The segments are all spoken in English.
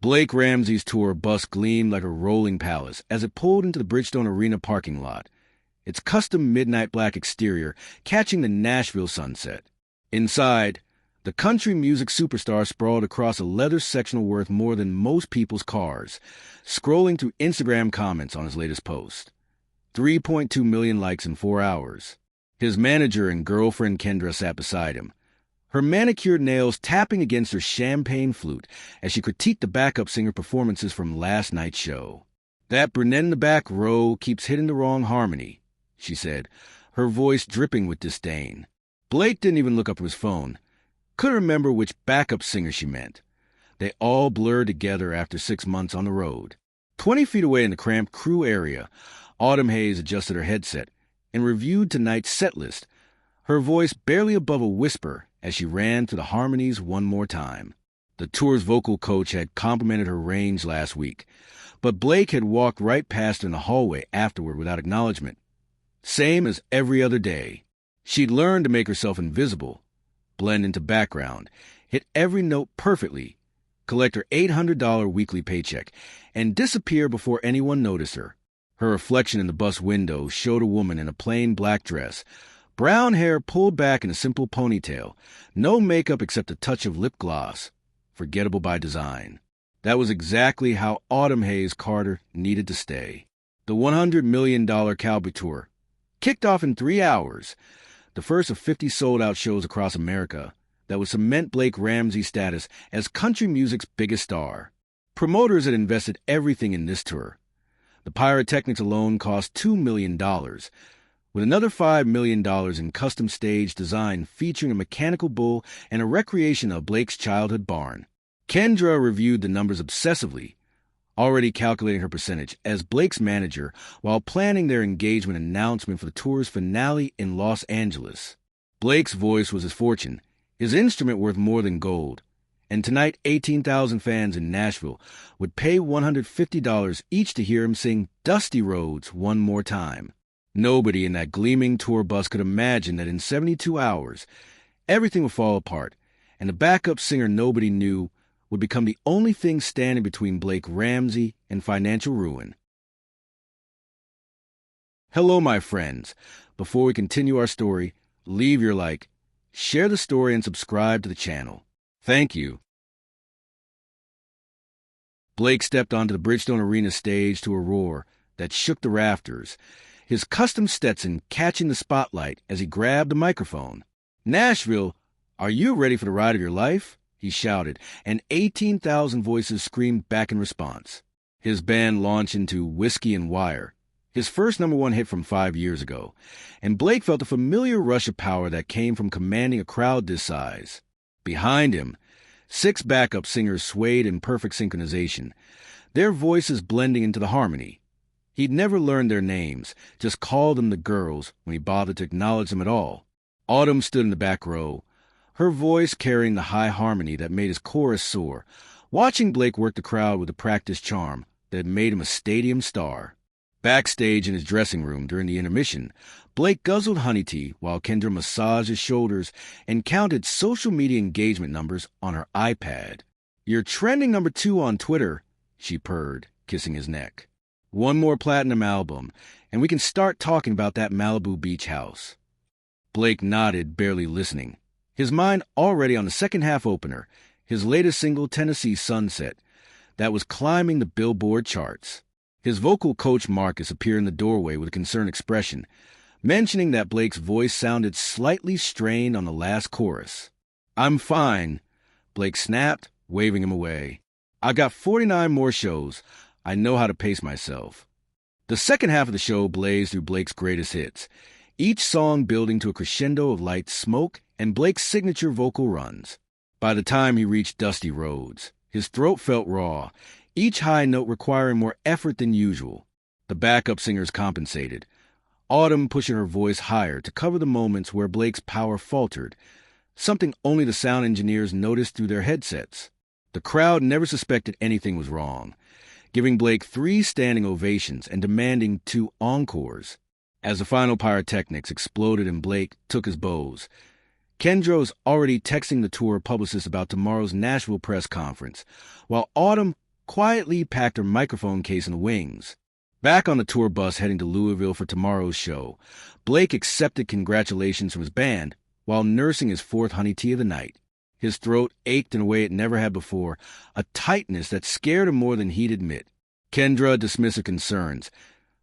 Blake Ramsey's tour bus gleamed like a rolling palace as it pulled into the Bridgestone Arena parking lot, its custom midnight black exterior catching the Nashville sunset. Inside, the country music superstar sprawled across a leather sectional worth more than most people's cars, scrolling through Instagram comments on his latest post. 3.2 million likes in 4 hours. His manager and girlfriend Kendra sat beside him, her manicured nails tapping against her champagne flute as she critiqued the backup singer performances from last night's show. "That brunette in the back row keeps hitting the wrong harmony," she said, her voice dripping with disdain. Blake didn't even look up from his phone. Couldn't remember which backup singer she meant. They all blurred together after 6 months on the road. 20 feet away in the cramped crew area, Autumn Hayes adjusted her headset and reviewed tonight's set list, her voice barely above a whisper as she ran through the harmonies one more time. The tour's vocal coach had complimented her range last week, but Blake had walked right past her in the hallway afterward without acknowledgement. Same as every other day. She'd learned to make herself invisible, blend into background, hit every note perfectly, collect her $800 weekly paycheck, and disappear before anyone noticed her. Her reflection in the bus window showed a woman in a plain black dress, brown hair pulled back in a simple ponytail, no makeup except a touch of lip gloss, forgettable by design. That was exactly how Autumn Hayes Carter needed to stay. The $100 million Cowboy Tour kicked off in 3 hours, the first of 50 sold-out shows across America that would cement Blake Ramsey's status as country music's biggest star. Promoters had invested everything in this tour. The pyrotechnics alone cost $2 million, with another $5 million in custom stage design featuring a mechanical bull and a recreation of Blake's childhood barn. Kendra reviewed the numbers obsessively, already calculating her percentage as Blake's manager while planning their engagement announcement for the tour's finale in Los Angeles. Blake's voice was his fortune, his instrument worth more than gold, and tonight 18,000 fans in Nashville would pay $150 each to hear him sing Dusty Roads one more time. Nobody in that gleaming tour bus could imagine that in 72 hours, everything would fall apart, and the backup singer nobody knew would become the only thing standing between Blake Ramsey and financial ruin. Hello, my friends. Before we continue our story, leave your like, share the story, and subscribe to the channel. Thank you. Blake stepped onto the Bridgestone Arena stage to a roar that shook the rafters, his custom Stetson catching the spotlight as he grabbed the microphone. "Nashville, are you ready for the ride of your life?" he shouted, and 18,000 voices screamed back in response. His band launched into Whiskey and Wire, his first #1 hit from 5 years ago, and Blake felt a familiar rush of power that came from commanding a crowd this size. Behind him, 6 backup singers swayed in perfect synchronization, their voices blending into the harmony. He'd never learned their names, just called them the girls when he bothered to acknowledge them at all. Autumn stood in the back row, her voice carrying the high harmony that made his chorus soar, watching Blake work the crowd with a practiced charm that had made him a stadium star. Backstage in his dressing room during the intermission, Blake guzzled honey tea while Kendra massaged his shoulders and counted social media engagement numbers on her iPad. "You're trending #2 on Twitter," she purred, kissing his neck. "One more platinum album, and we can start talking about that Malibu beach house." Blake nodded, barely listening, his mind already on the second-half opener, his latest single, Tennessee Sunset, that was climbing the Billboard charts. His vocal coach Marcus appeared in the doorway with a concerned expression, mentioning that Blake's voice sounded slightly strained on the last chorus. "I'm fine," Blake snapped, waving him away. "I got 49 more shows. I know how to pace myself." The second half of the show blazed through Blake's greatest hits, each song building to a crescendo of light smoke and Blake's signature vocal runs. By the time he reached Dusty Roads, his throat felt raw, each high note requiring more effort than usual. The backup singers compensated, Autumn pushing her voice higher to cover the moments where Blake's power faltered, something only the sound engineers noticed through their headsets. The crowd never suspected anything was wrong, giving Blake 3 standing ovations and demanding 2 encores. As the final pyrotechnics exploded and Blake took his bows, Kendra was already texting the tour publicist about tomorrow's Nashville press conference, while Autumn quietly packed her microphone case in the wings. Back on the tour bus heading to Louisville for tomorrow's show, Blake accepted congratulations from his band while nursing his fourth honey tea of the night. His throat ached in a way it never had before, a tightness that scared him more than he'd admit. Kendra dismissed her concerns,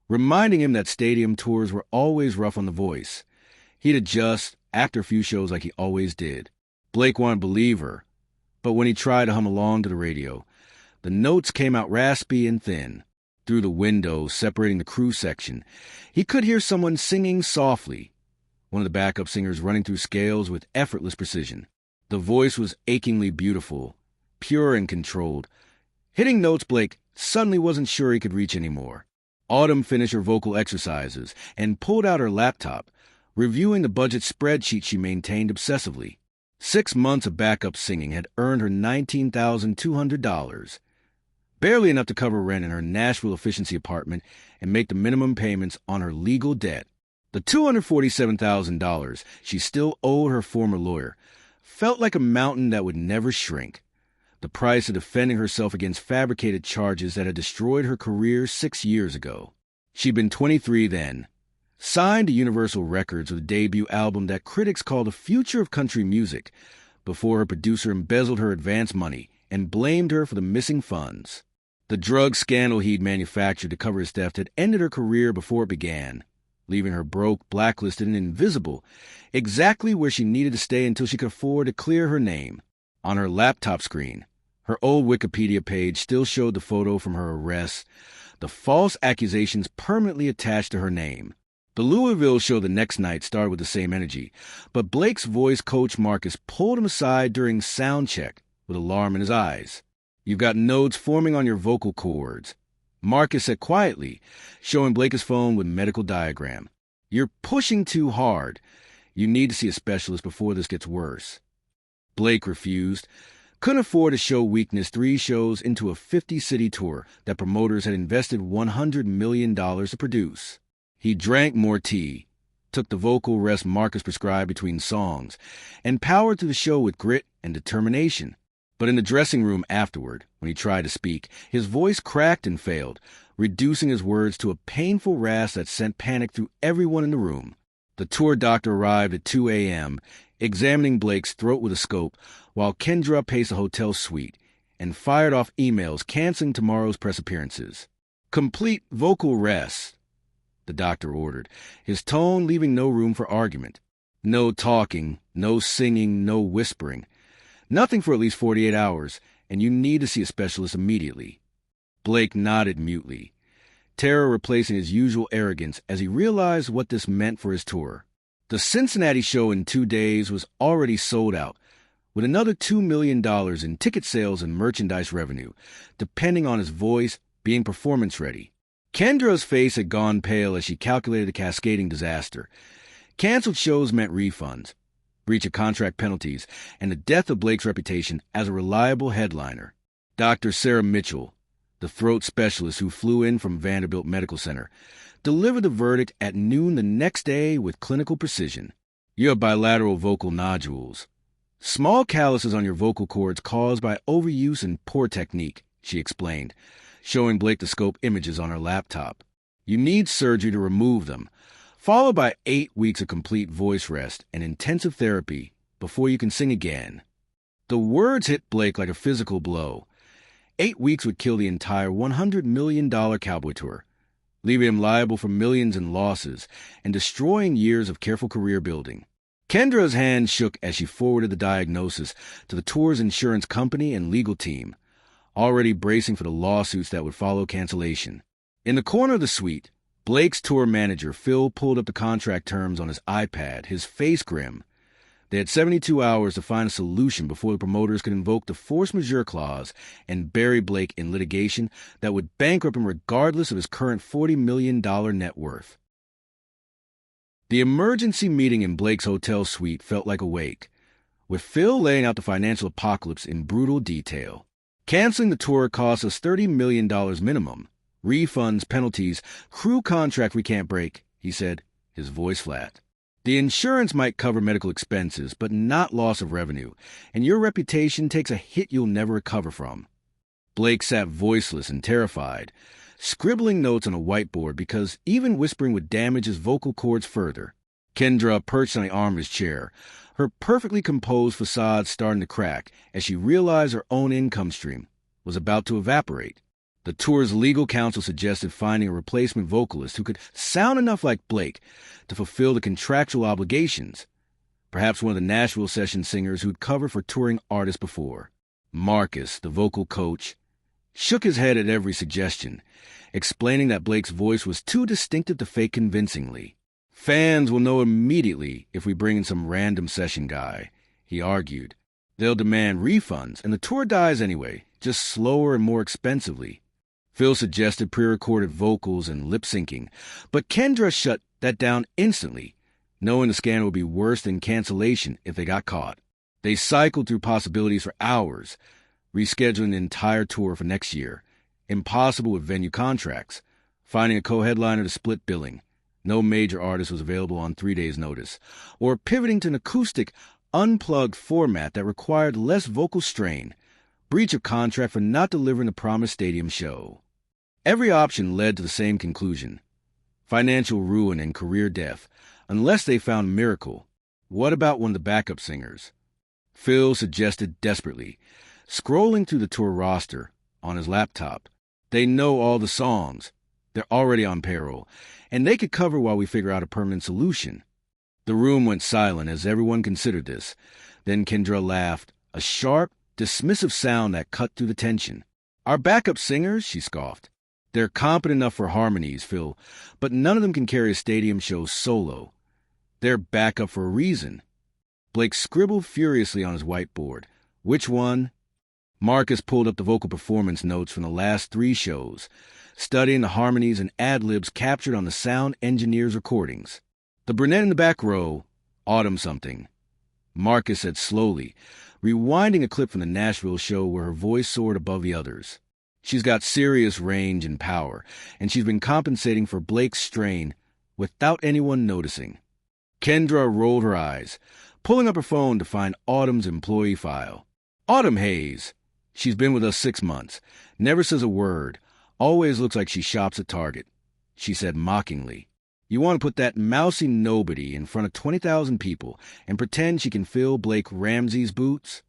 reminding him that stadium tours were always rough on the voice. He'd adjust after a few shows like he always did. Blake wanted to believe her, but when he tried to hum along to the radio, the notes came out raspy and thin. Through the window separating the crew section, he could hear someone singing softly, one of the backup singers running through scales with effortless precision. The voice was achingly beautiful, pure and controlled, hitting notes Blake suddenly wasn't sure he could reach anymore. Autumn finished her vocal exercises and pulled out her laptop, reviewing the budget spreadsheet she maintained obsessively. 6 months of backup singing had earned her $19,200, barely enough to cover rent in her Nashville efficiency apartment and make the minimum payments on her legal debt. The $247,000 she still owed her former lawyer felt like a mountain that would never shrink, the price of defending herself against fabricated charges that had destroyed her career 6 years ago. She'd been 23 then, signed to Universal Records with a debut album that critics called the future of country music, before her producer embezzled her advance money and blamed her for the missing funds. The drug scandal he'd manufactured to cover his theft had ended her career before it began, leaving her broke, blacklisted, and invisible, exactly where she needed to stay until she could afford to clear her name. On her laptop screen, her old Wikipedia page still showed the photo from her arrest, the false accusations permanently attached to her name. The Louisville show the next night started with the same energy, but Blake's voice coach Marcus pulled him aside during sound check with alarm in his eyes. "You've got nodes forming on your vocal cords," Marcus said quietly, showing Blake his phone with medical diagram. "You're pushing too hard. You need to see a specialist before this gets worse." Blake refused. Couldn't afford to show weakness 3 shows into a 50-city tour that promoters had invested $100 million to produce. He drank more tea, took the vocal rest Marcus prescribed between songs, and powered through the show with grit and determination. But in the dressing room afterward, when he tried to speak, his voice cracked and failed, reducing his words to a painful rasp that sent panic through everyone in the room. The tour doctor arrived at 2 a.m., examining Blake's throat with a scope, while Kendra paced the hotel suite and fired off emails canceling tomorrow's press appearances. "Complete vocal rest," the doctor ordered, his tone leaving no room for argument. "No talking, no singing, no whispering. Nothing for at least 48 hours, and you need to see a specialist immediately." Blake nodded mutely, terror replacing his usual arrogance as he realized what this meant for his tour. The Cincinnati show in 2 days was already sold out, with another $2 million in ticket sales and merchandise revenue, depending on his voice being performance-ready. Kendra's face had gone pale as she calculated the cascading disaster. Canceled shows meant refunds, breach of contract penalties, and the death of Blake's reputation as a reliable headliner. Dr. Sarah Mitchell, the throat specialist who flew in from Vanderbilt Medical Center, delivered the verdict at noon the next day with clinical precision. "You have bilateral vocal nodules. Small calluses on your vocal cords caused by overuse and poor technique," she explained, showing Blake the scope images on her laptop. "You need surgery to remove them, followed by 8 weeks of complete voice rest and intensive therapy before you can sing again." The words hit Blake like a physical blow. 8 weeks would kill the entire $100 million cowboy tour, leaving him liable for millions in losses and destroying years of careful career building. Kendra's hand shook as she forwarded the diagnosis to the tour's insurance company and legal team, already bracing for the lawsuits that would follow cancellation. In the corner of the suite, Blake's tour manager, Phil, pulled up the contract terms on his iPad, his face grim. They had 72 hours to find a solution before the promoters could invoke the force majeure clause and bury Blake in litigation that would bankrupt him regardless of his current $40 million net worth. The emergency meeting in Blake's hotel suite felt like a wake, with Phil laying out the financial apocalypse in brutal detail. "Canceling the tour costs us $30 million minimum. Refunds, penalties, crew contract we can't break," he said, his voice flat. "The insurance might cover medical expenses, but not loss of revenue, and your reputation takes a hit you'll never recover from." Blake sat voiceless and terrified, scribbling notes on a whiteboard because even whispering would damage his vocal cords further. Kendra perched on the arm of his chair, her perfectly composed facade starting to crack as she realized her own income stream was about to evaporate. The tour's legal counsel suggested finding a replacement vocalist who could sound enough like Blake to fulfill the contractual obligations, perhaps one of the Nashville session singers who'd covered for touring artists before. Marcus, the vocal coach, shook his head at every suggestion, explaining that Blake's voice was too distinctive to fake convincingly. Fans will know immediately if we bring in some random session guy, he argued. They'll demand refunds, and the tour dies anyway, just slower and more expensively. Phil suggested pre-recorded vocals and lip-syncing, but Kendra shut that down instantly, knowing the scandal would be worse than cancellation if they got caught. They cycled through possibilities for hours, rescheduling the entire tour for next year. Impossible with venue contracts. Finding a co-headliner to split billing. No major artist was available on 3 days' notice. Or pivoting to an acoustic, unplugged format that required less vocal strain. Breach of contract for not delivering the promised stadium show. Every option led to the same conclusion. Financial ruin and career death, unless they found a miracle. What about one of the backup singers? Phil suggested desperately, scrolling through the tour roster on his laptop. They know all the songs. They're already on payroll, and they could cover while we figure out a permanent solution. The room went silent as everyone considered this. Then Kendra laughed, a sharp, dismissive sound that cut through the tension. Our backup singers, she scoffed. They're competent enough for harmonies, Phil, but none of them can carry a stadium show solo. They're backup for a reason. Blake scribbled furiously on his whiteboard. Which one? Marcus pulled up the vocal performance notes from the last 3 shows, studying the harmonies and ad-libs captured on the sound engineer's recordings. The brunette in the back row, Autumn something. Marcus said slowly, rewinding a clip from the Nashville show where her voice soared above the others. She's got serious range and power, and she's been compensating for Blake's strain without anyone noticing. Kendra rolled her eyes, pulling up her phone to find Autumn's employee file. Autumn Hayes. She's been with us 6 months, never says a word, always looks like she shops at Target. She said mockingly, "You want to put that mousy nobody in front of 20,000 people and pretend she can fill Blake Ramsey's boots?"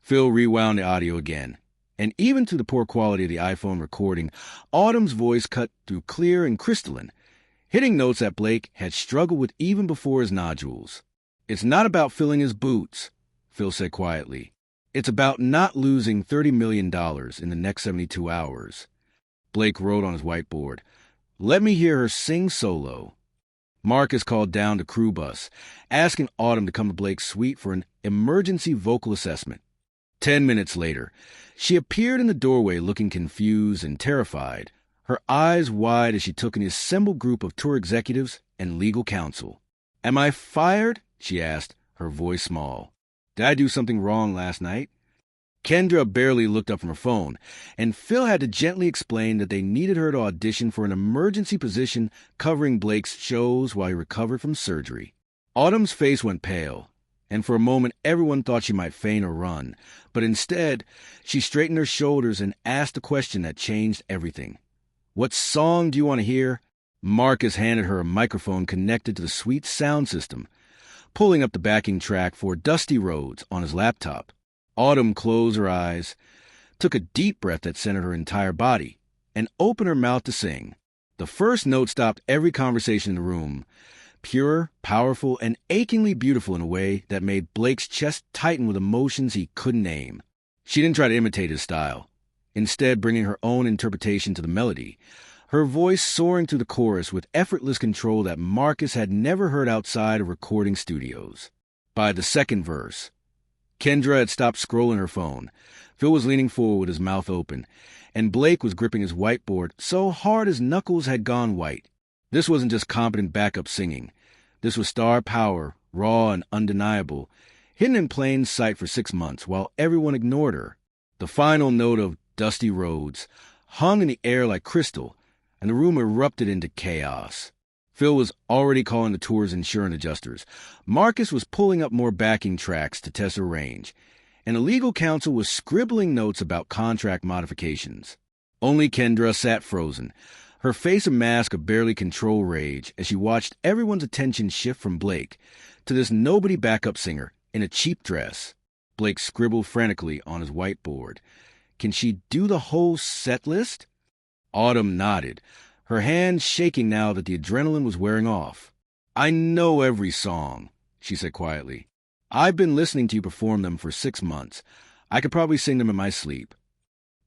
Phil rewound the audio again, and even through the poor quality of the iPhone recording, Autumn's voice cut through clear and crystalline, hitting notes that Blake had struggled with even before his nodules. "It's not about filling his boots," Phil said quietly. "It's about not losing $30 million in the next 72 hours. Blake wrote on his whiteboard, "Let me hear her sing solo." Marcus called down the crew bus, asking Autumn to come to Blake's suite for an emergency vocal assessment. 10 minutes later, she appeared in the doorway looking confused and terrified, her eyes wide as she took in the assembled group of tour executives and legal counsel. "Am I fired?" she asked, her voice small. "Did I do something wrong last night?" Kendra barely looked up from her phone, and Phil had to gently explain that they needed her to audition for an emergency position covering Blake's shows while he recovered from surgery. Autumn's face went pale, and for a moment everyone thought she might faint or run, but instead she straightened her shoulders and asked a question that changed everything. "What song do you want to hear?" Marcus handed her a microphone connected to the suite's sound system, pulling up the backing track for Dusty Roads on his laptop. Autumn closed her eyes, took a deep breath that centered her entire body, and opened her mouth to sing. The first note stopped every conversation in the room, pure, powerful, and achingly beautiful in a way that made Blake's chest tighten with emotions he couldn't name. She didn't try to imitate his style, instead bringing her own interpretation to the melody, her voice soaring through the chorus with effortless control that Marcus had never heard outside of recording studios. By the second verse, Kendra had stopped scrolling her phone. Phil was leaning forward with his mouth open, and Blake was gripping his whiteboard so hard his knuckles had gone white. This wasn't just competent backup singing. This was star power, raw and undeniable, hidden in plain sight for 6 months while everyone ignored her. The final note of Dusty Roads hung in the air like crystal, and the room erupted into chaos. Phil was already calling the tour's insurance adjusters. Marcus was pulling up more backing tracks to test her range. and a legal counsel was scribbling notes about contract modifications. Only Kendra sat frozen, her face a mask of barely controlled rage as she watched everyone's attention shift from Blake to this nobody backup singer in a cheap dress. Blake scribbled frantically on his whiteboard. Can she do the whole set list? Autumn nodded, her hand shaking now that the adrenaline was wearing off. I know every song, she said quietly. I've been listening to you perform them for 6 months. I could probably sing them in my sleep.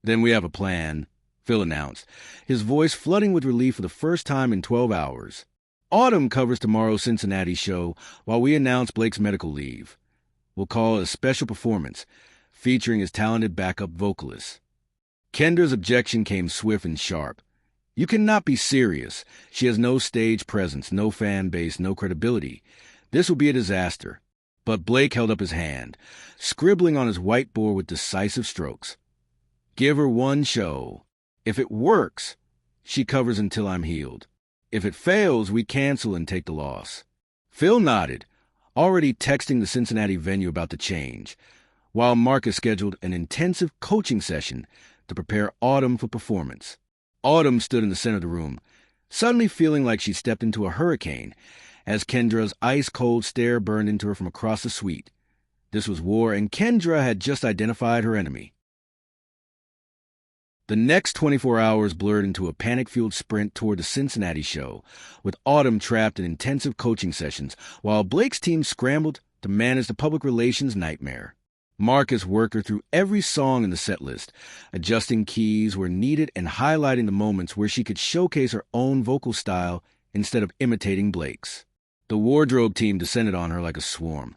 Then we have a plan, Phil announced, his voice flooding with relief for the first time in 12 hours. Autumn covers tomorrow's Cincinnati show while we announce Blake's medical leave. We'll call it a special performance, featuring his talented backup vocalist. Kendra's objection came swift and sharp. You cannot be serious. She has no stage presence, no fan base, no credibility. This will be a disaster. But Blake held up his hand, scribbling on his whiteboard with decisive strokes. Give her one show. If it works, she covers until I'm healed. If it fails, we cancel and take the loss. Phil nodded, already texting the Cincinnati venue about the change, while Marcus scheduled an intensive coaching session to prepare Autumn for performance. Autumn stood in the center of the room, suddenly feeling like she stepped into a hurricane as Kendra's ice-cold stare burned into her from across the suite. This was war, and Kendra had just identified her enemy. The next 24 hours blurred into a panic-fueled sprint toward the Cincinnati show, with Autumn trapped in intensive coaching sessions, while Blake's team scrambled to manage the public relations nightmare. Marcus worked her through every song in the set list, adjusting keys where needed and highlighting the moments where she could showcase her own vocal style instead of imitating Blake's. The wardrobe team descended on her like a swarm,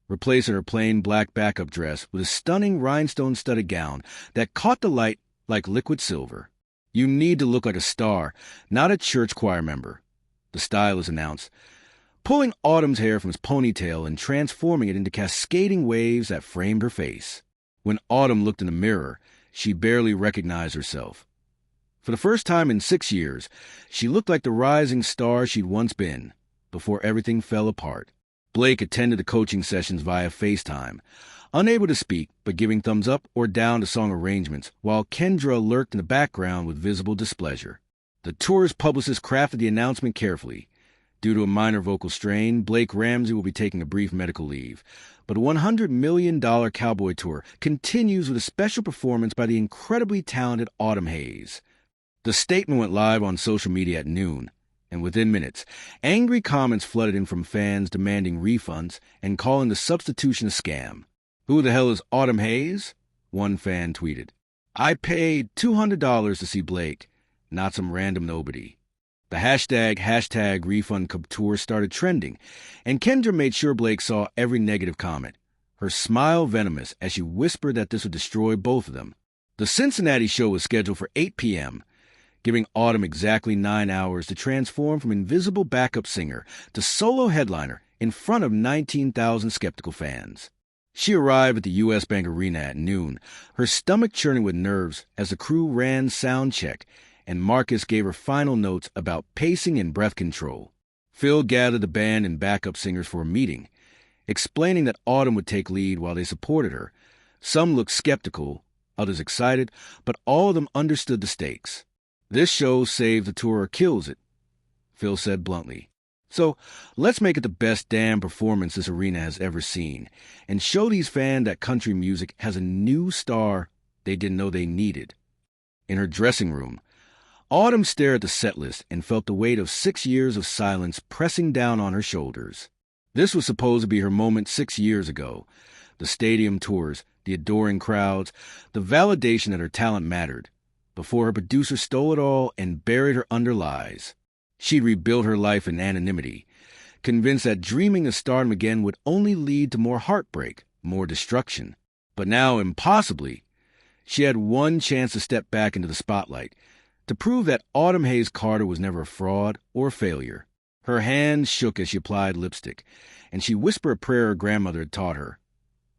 replacing her plain black backup dress with a stunning rhinestone-studded gown that caught the light like liquid silver. You need to look like a star, not a church choir member, the stylist announced, pulling Autumn's hair from his ponytail and transforming it into cascading waves that framed her face. When Autumn looked in the mirror, she barely recognized herself. For the first time in 6 years, she looked like the rising star she'd once been, before everything fell apart. Blake attended the coaching sessions via FaceTime, unable to speak but giving thumbs up or down to song arrangements, while Kendra lurked in the background with visible displeasure. The tour's publicist crafted the announcement carefully. Due to a minor vocal strain, Blake Ramsey will be taking a brief medical leave, but a $100 million cowboy tour continues with a special performance by the incredibly talented Autumn Hayes. The statement went live on social media at noon, and within minutes, angry comments flooded in from fans demanding refunds and calling the substitution a scam. Who the hell is Autumn Hayes? One fan tweeted. I paid $200 to see Blake, not some random nobody. The hashtag refund tour started trending, and Kendra made sure Blake saw every negative comment, her smile venomous as she whispered that this would destroy both of them. The Cincinnati show was scheduled for 8 p.m., giving Autumn exactly 9 hours to transform from invisible backup singer to solo headliner in front of 19,000 skeptical fans. She arrived at the U.S. Bank Arena at noon, her stomach churning with nerves as the crew ran sound check, and Marcus gave her final notes about pacing and breath control. Phil gathered the band and backup singers for a meeting, explaining that Autumn would take lead while they supported her. Some looked skeptical, others excited, but all of them understood the stakes. This show saves the tour or kills it, Phil said bluntly. So let's make it the best damn performance this arena has ever seen, and show these fans that country music has a new star they didn't know they needed. In her dressing room, Autumn stared at the set list and felt the weight of 6 years of silence pressing down on her shoulders. This was supposed to be her moment 6 years ago. The stadium tours, the adoring crowds, the validation that her talent mattered, before her producer stole it all and buried her under lies. She'd rebuilt her life in anonymity, convinced that dreaming of stardom again would only lead to more heartbreak, more destruction. But now, impossibly, she had one chance to step back into the spotlight, to prove that Autumn Hayes Carter was never a fraud or a failure. Her hands shook as she applied lipstick, and she whispered a prayer her grandmother had taught her.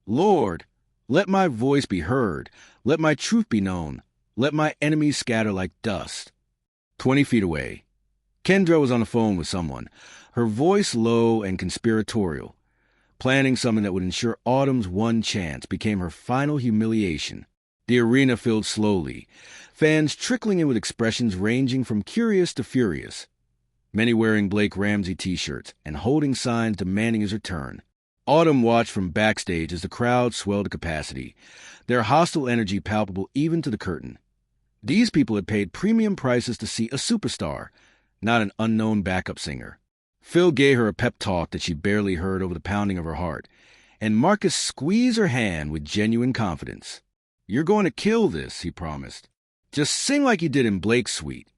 Lord, let my voice be heard, let my truth be known, let my enemies scatter like dust. 20 feet away, Kendra was on the phone with someone, her voice low and conspiratorial. Planning something that would ensure Autumn's one chance became her final humiliation. The arena filled slowly, fans trickling in with expressions ranging from curious to furious, many wearing Blake Ramsey t-shirts and holding signs demanding his return. Autumn watched from backstage as the crowd swelled to capacity, their hostile energy palpable even to the curtain. These people had paid premium prices to see a superstar, not an unknown backup singer. Phil gave her a pep talk that she barely heard over the pounding of her heart, and Marcus squeezed her hand with genuine confidence. "You're going to kill this," he promised. "Just sing like you did in Blake's suite.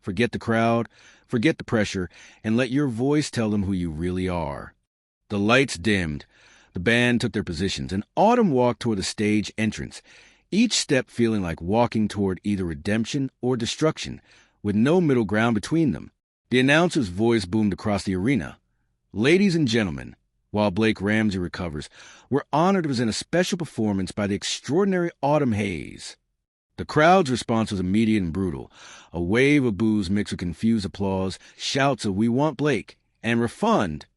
Forget the crowd, forget the pressure, and let your voice tell them who you really are." The lights dimmed, the band took their positions, and Autumn walked toward the stage entrance, each step feeling like walking toward either redemption or destruction, with no middle ground between them. The announcer's voice boomed across the arena. "Ladies and gentlemen, while Blake Ramsey recovers, we're honored to present a special performance by the extraordinary Autumn Hayes." The crowd's response was immediate and brutal, a wave of boos mixed with confused applause, shouts of "We want Blake" and "Refund"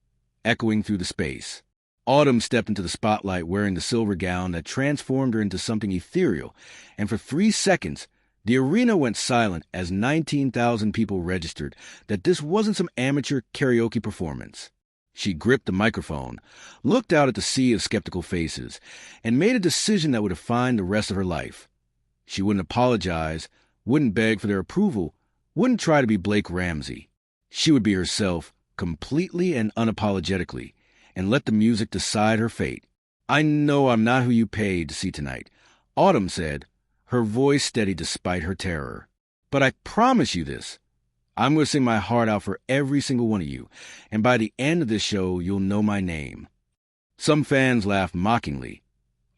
echoing through the space. Autumn stepped into the spotlight wearing the silver gown that transformed her into something ethereal, and for 3 seconds, the arena went silent as 19,000 people registered that this wasn't some amateur karaoke performance. She gripped the microphone, looked out at the sea of skeptical faces, and made a decision that would define the rest of her life. She wouldn't apologize, wouldn't beg for their approval, wouldn't try to be Blake Ramsey. She would be herself, completely and unapologetically, and let the music decide her fate. "I know I'm not who you paid to see tonight," Autumn said, her voice steady despite her terror. "But I promise you this. I'm going to sing my heart out for every single one of you, and by the end of this show, you'll know my name." Some fans laughed mockingly.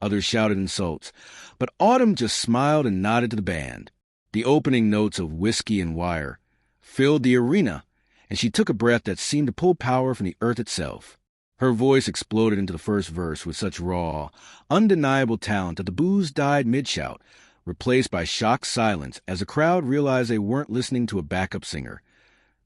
Others shouted insults, but Autumn just smiled and nodded to the band. The opening notes of Whiskey and Wire filled the arena, and she took a breath that seemed to pull power from the earth itself. Her voice exploded into the first verse with such raw, undeniable talent that the boos died mid-shout, replaced by shocked silence as the crowd realized they weren't listening to a backup singer.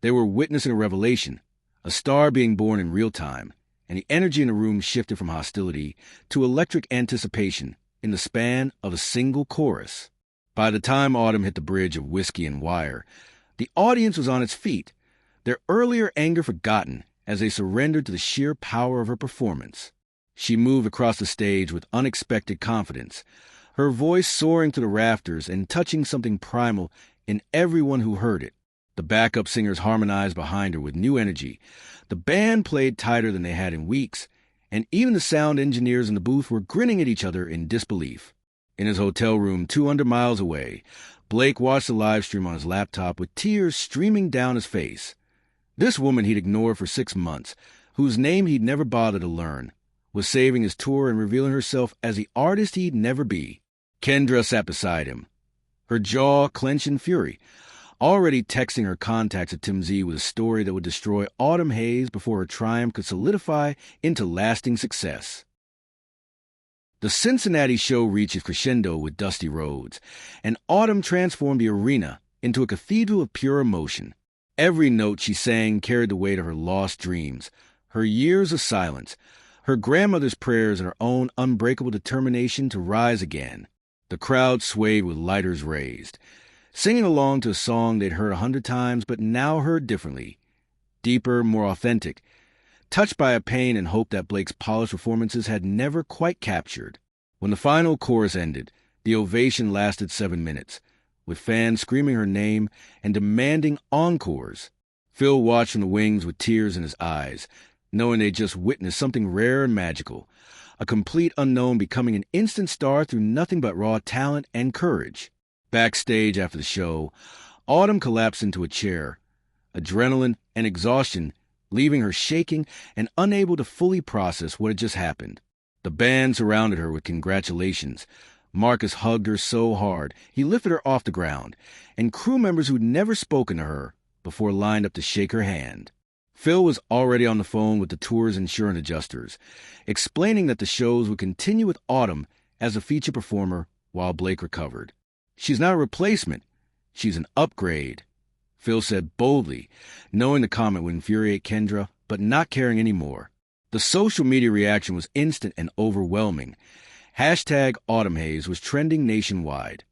They were witnessing a revelation, a star being born in real time, and the energy in the room shifted from hostility to electric anticipation in the span of a single chorus. By the time Autumn hit the bridge of Whiskey and Wire, the audience was on its feet, their earlier anger forgotten as they surrendered to the sheer power of her performance. She moved across the stage with unexpected confidence, her voice soaring to the rafters and touching something primal in everyone who heard it. The backup singers harmonized behind her with new energy. The band played tighter than they had in weeks, and even the sound engineers in the booth were grinning at each other in disbelief. In his hotel room 200 miles away, Blake watched the live stream on his laptop with tears streaming down his face. This woman he'd ignored for 6 months, whose name he'd never bothered to learn, was saving his tour and revealing herself as the artist he'd never be. Kendra sat beside him, her jaw clenched in fury, already texting her contacts at TMZ with a story that would destroy Autumn Hayes before her triumph could solidify into lasting success. The Cincinnati show reached its crescendo with Dusty Rhodes, and Autumn transformed the arena into a cathedral of pure emotion. Every note she sang carried the weight of her lost dreams, her years of silence, her grandmother's prayers, and her own unbreakable determination to rise again. The crowd swayed with lighters raised, singing along to a song they'd heard 100 times but now heard differently, deeper, more authentic, touched by a pain and hope that Blake's polished performances had never quite captured. When the final chorus ended, the ovation lasted 7 minutes, with fans screaming her name and demanding encores. Phil watched from the wings with tears in his eyes, knowing they'd just witnessed something rare and magical, a complete unknown becoming an instant star through nothing but raw talent and courage. Backstage after the show, Autumn collapsed into a chair, adrenaline and exhaustion leaving her shaking and unable to fully process what had just happened. The band surrounded her with congratulations. Marcus hugged her so hard he lifted her off the ground, and crew members who'd never spoken to her before lined up to shake her hand. Phil was already on the phone with the tour's insurance adjusters, explaining that the shows would continue with Autumn as a feature performer while Blake recovered. "She's not a replacement. She's an upgrade," Phil said boldly, knowing the comment would infuriate Kendra, but not caring anymore. The social media reaction was instant and overwhelming. Hashtag Autumn Haze was trending nationwide,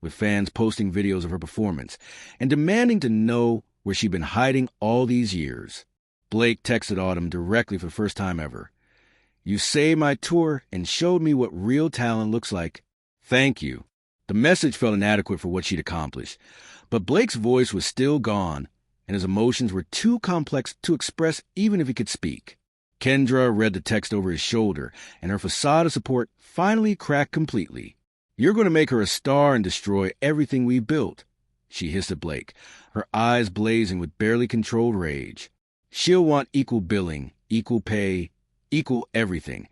with fans posting videos of her performance and demanding to know where she'd been hiding all these years. Blake texted Autumn directly for the first time ever. "You saved my tour and showed me what real talent looks like. Thank you." The message felt inadequate for what she'd accomplished, but Blake's voice was still gone, and his emotions were too complex to express even if he could speak. Kendra read the text over his shoulder, and her facade of support finally cracked completely. "You're going to make her a star and destroy everything we built," she hissed at Blake, her eyes blazing with barely controlled rage. "She'll want equal billing, equal pay, equal everything.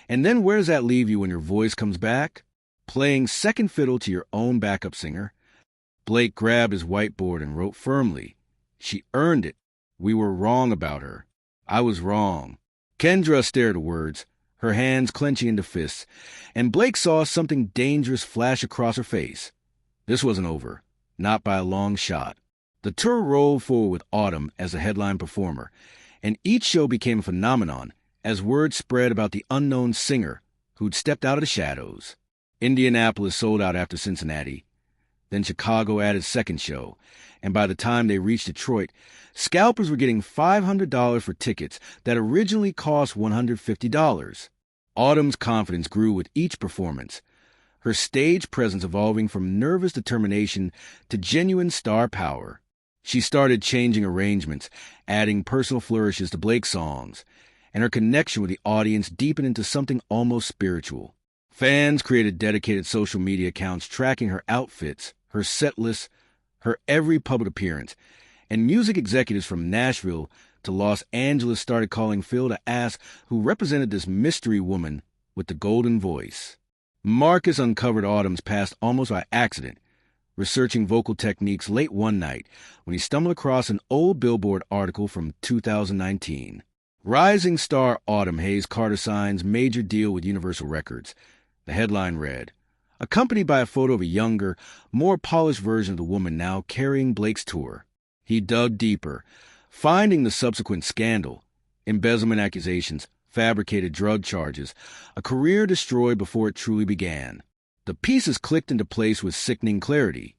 And then where does that leave you when your voice comes back? Playing second fiddle to your own backup singer?" Blake grabbed his whiteboard and wrote firmly, "She earned it. We were wrong about her. I was wrong." Kendra stared at words, her hands clenching into fists, and Blake saw something dangerous flash across her face. This wasn't over, not by a long shot. The tour rolled forward with Autumn as the headline performer, and each show became a phenomenon as word spread about the unknown singer who'd stepped out of the shadows. Indianapolis sold out after Cincinnati. Then Chicago added second show, and by the time they reached Detroit, scalpers were getting $500 for tickets that originally cost $150. Autumn's confidence grew with each performance, her stage presence evolving from nervous determination to genuine star power. She started changing arrangements, adding personal flourishes to Blake's songs, and her connection with the audience deepened into something almost spiritual. Fans created dedicated social media accounts tracking her outfits, her set list, her every public appearance, and music executives from Nashville to Los Angeles started calling Phil to ask who represented this mystery woman with the golden voice. Marcus uncovered Autumn's past almost by accident, researching vocal techniques late one night when he stumbled across an old Billboard article from 2019. Rising star Autumn Haze Carter signs major deal with Universal Records. The headline read, accompanied by a photo of a younger, more polished version of the woman now carrying Blake's tour. He dug deeper, finding the subsequent scandal, embezzlement accusations, fabricated drug charges, a career destroyed before it truly began. The pieces clicked into place with sickening clarity.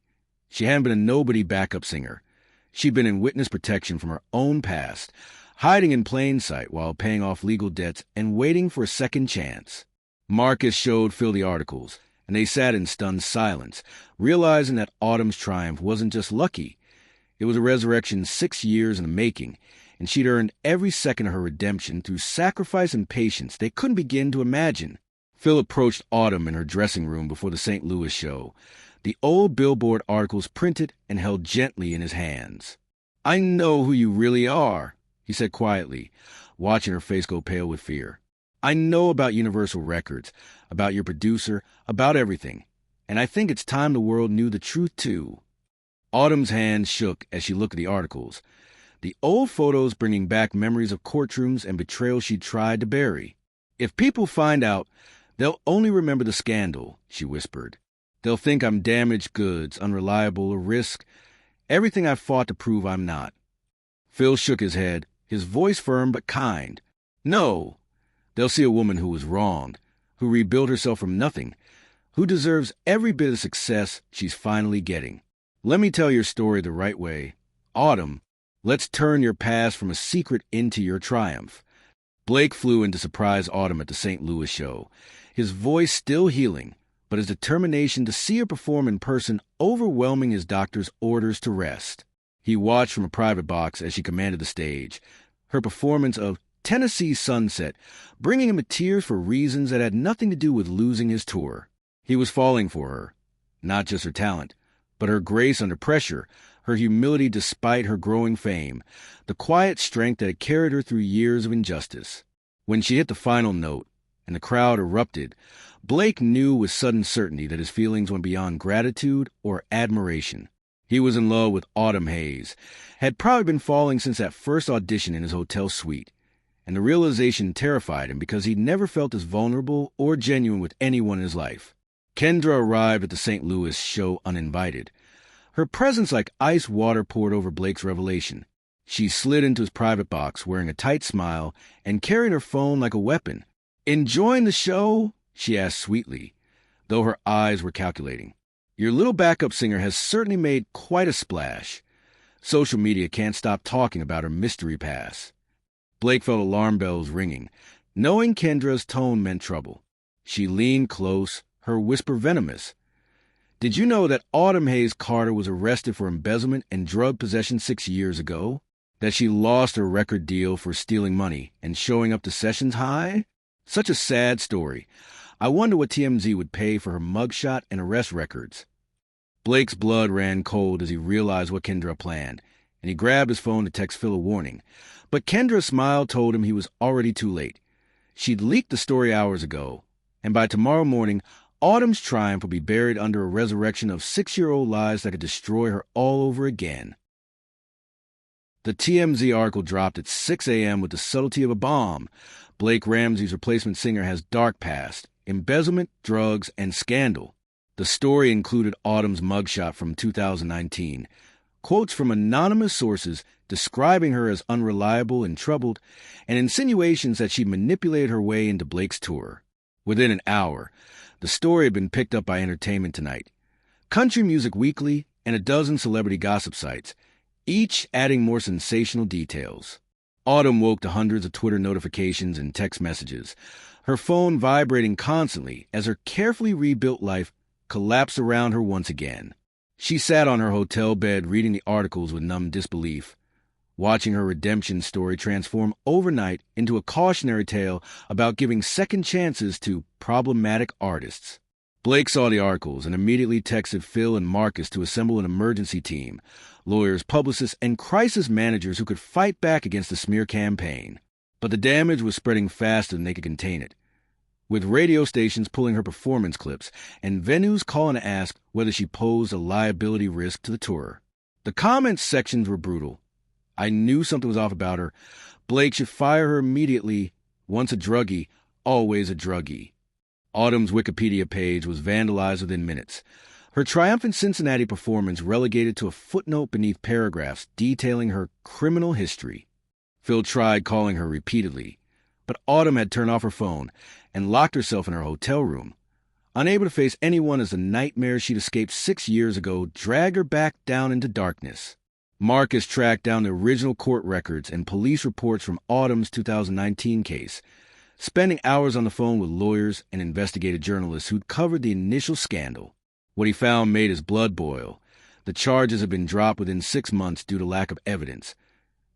She hadn't been a nobody backup singer. She'd been in witness protection from her own past, hiding in plain sight while paying off legal debts and waiting for a second chance. Marcus showed Phil the articles, and they sat in stunned silence, realizing that Autumn's triumph wasn't just lucky. It was a resurrection 6 years in the making, and she'd earned every second of her redemption through sacrifice and patience they couldn't begin to imagine. Phil approached Autumn in her dressing room before the St. Louis show, the old Billboard articles printed and held gently in his hands. "I know who you really are," he said quietly, watching her face go pale with fear. "I know about Universal Records, about your producer, about everything, and I think it's time the world knew the truth, too." Autumn's hand shook as she looked at the articles, the old photos bringing back memories of courtrooms and betrayal she'd tried to bury. "If people find out, they'll only remember the scandal," she whispered. "They'll think I'm damaged goods, unreliable, a risk, everything I've fought to prove I'm not." Phil shook his head, his voice firm but kind. "No. They'll see a woman who was wronged, who rebuilt herself from nothing, who deserves every bit of success she's finally getting. Let me tell your story the right way. Autumn, let's turn your past from a secret into your triumph." Blake flew in to surprise Autumn at the St. Louis show, his voice still healing, but his determination to see her perform in person overwhelming his doctor's orders to rest. He watched from a private box as she commanded the stage, her performance of Tennessee Sunset bringing him to tears for reasons that had nothing to do with losing his tour. He was falling for her, not just her talent, but her grace under pressure, her humility despite her growing fame, the quiet strength that had carried her through years of injustice. When she hit the final note, and the crowd erupted, Blake knew with sudden certainty that his feelings went beyond gratitude or admiration. He was in love with Autumn Haze, had probably been falling since that first audition in his hotel suite, and the realization terrified him because he'd never felt as vulnerable or genuine with anyone in his life. Kendra arrived at the St. Louis show uninvited, her presence like ice water poured over Blake's revelation. She slid into his private box, wearing a tight smile and carrying her phone like a weapon. "Enjoying the show?" she asked sweetly, though her eyes were calculating. "Your little backup singer has certainly made quite a splash. Social media can't stop talking about her mystery pass." Blake felt alarm bells ringing. Knowing Kendra's tone meant trouble. She leaned close, her whisper venomous. "Did you know that Autumn Hayes Carter was arrested for embezzlement and drug possession 6 years ago? That she lost her record deal for stealing money and showing up to Sessions High? Such a sad story. I wonder what TMZ would pay for her mugshot and arrest records." Blake's blood ran cold as he realized what Kendra planned, and he grabbed his phone to text Phil a warning. But Kendra's smile told him he was already too late. She'd leaked the story hours ago, and by tomorrow morning, Autumn's triumph would be buried under a resurrection of 6-year-old lies that could destroy her all over again. The TMZ article dropped at 6 a.m. with the subtlety of a bomb. Blake Ramsey's replacement singer has dark past, embezzlement, drugs, and scandal. The story included Autumn's mugshot from 2019, quotes from anonymous sources describing her as unreliable and troubled, and insinuations that she manipulated her way into Blake's tour. Within an hour, the story had been picked up by Entertainment Tonight, Country Music Weekly, and a dozen celebrity gossip sites, each adding more sensational details. Autumn woke to hundreds of Twitter notifications and text messages, her phone vibrating constantly as her carefully rebuilt life collapsed around her once again. She sat on her hotel bed reading the articles with numb disbelief, watching her redemption story transform overnight into a cautionary tale about giving second chances to problematic artists. Blake saw the articles and immediately texted Phil and Marcus to assemble an emergency team, lawyers, publicists, and crisis managers who could fight back against the smear campaign. But the damage was spreading faster than they could contain it, with radio stations pulling her performance clips and venues calling to ask whether she posed a liability risk to the tour. The comments sections were brutal. "I knew something was off about her. Blake should fire her immediately. Once a druggie, always a druggie." Autumn's Wikipedia page was vandalized within minutes. Her triumphant Cincinnati performance relegated to a footnote beneath paragraphs detailing her criminal history. Phil tried calling her repeatedly, but Autumn had turned off her phone and locked herself in her hotel room. Unable to face anyone as the nightmare she'd escaped 6 years ago dragged her back down into darkness. Marcus tracked down the original court records and police reports from Autumn's 2019 case, spending hours on the phone with lawyers and investigative journalists who'd covered the initial scandal. What he found made his blood boil. The charges had been dropped within 6 months due to lack of evidence.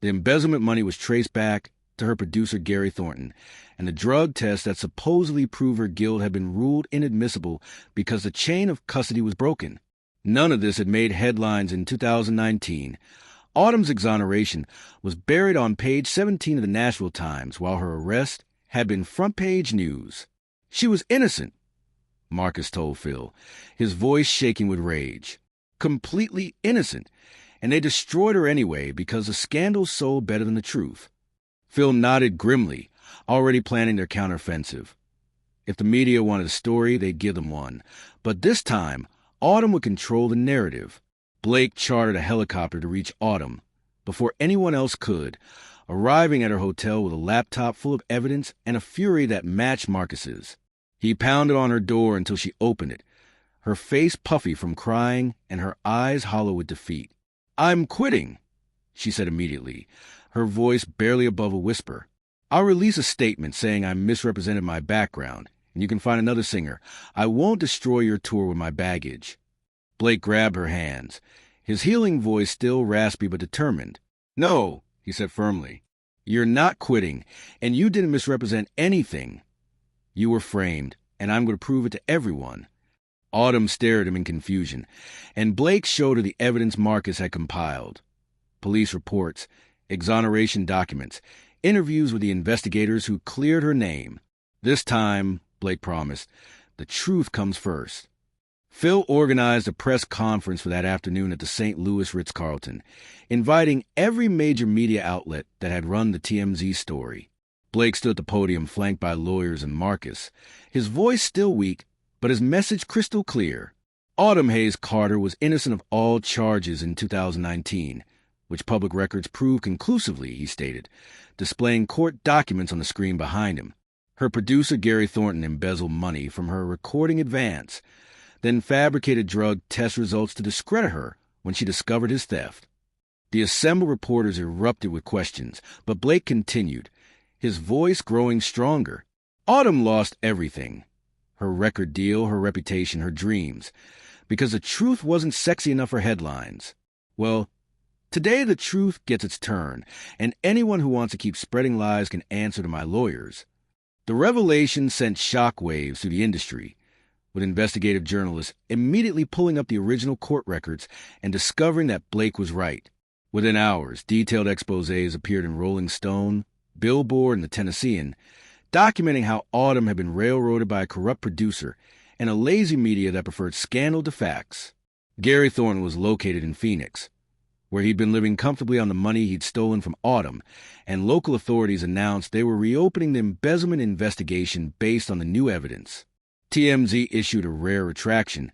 The embezzlement money was traced back to her producer Gary Thornton, and the drug test that supposedly proved her guilt had been ruled inadmissible because the chain of custody was broken. None of this had made headlines in 2019. Autumn's exoneration was buried on page 17 of the Nashville Times, while her arrest had been front-page news. She was innocent, Marcus told Phil, his voice shaking with rage. Completely innocent, and they destroyed her anyway because the scandal sold better than the truth. Phil nodded grimly, already planning their counteroffensive. If the media wanted a story, they'd give them one. But this time, Autumn would control the narrative. Blake chartered a helicopter to reach Autumn before anyone else could, arriving at her hotel with a laptop full of evidence and a fury that matched Marcus's. He pounded on her door until she opened it, her face puffy from crying and her eyes hollow with defeat. "I'm quitting," she said immediately, her voice barely above a whisper. "I'll release a statement saying I misrepresented my background, and you can find another singer. I won't destroy your tour with my baggage." Blake grabbed her hands, his healing voice still raspy but determined. "No," he said firmly. "You're not quitting, and you didn't misrepresent anything. You were framed, and I'm going to prove it to everyone." Autumn stared at him in confusion, and Blake showed her the evidence Marcus had compiled. Police reports, exoneration documents, interviews with the investigators who cleared her name. "This time," Blake promised, "the truth comes first." Phil organized a press conference for that afternoon at the St. Louis Ritz-Carlton, inviting every major media outlet that had run the TMZ story. Blake stood at the podium flanked by lawyers and Marcus, his voice still weak, but his message crystal clear. Autumn Hayes Carter was innocent of all charges in 2019, which public records prove conclusively, he stated, displaying court documents on the screen behind him. Her producer, Gary Thornton, embezzled money from her recording advance, then fabricated drug test results to discredit her when she discovered his theft. The assembled reporters erupted with questions, but Blake continued, his voice growing stronger. Autumn lost everything. Her record deal, her reputation, her dreams. Because the truth wasn't sexy enough for headlines. Well, today the truth gets its turn, and anyone who wants to keep spreading lies can answer to my lawyers. The revelation sent shockwaves through the industry, with investigative journalists immediately pulling up the original court records and discovering that Blake was right. Within hours, detailed exposés appeared in Rolling Stone, Billboard, and the Tennessean, documenting how Autumn had been railroaded by a corrupt producer and a lazy media that preferred scandal to facts. Gary Thornton was located in Phoenix, where he'd been living comfortably on the money he'd stolen from Autumn, and local authorities announced they were reopening the embezzlement investigation based on the new evidence. TMZ issued a rare retraction,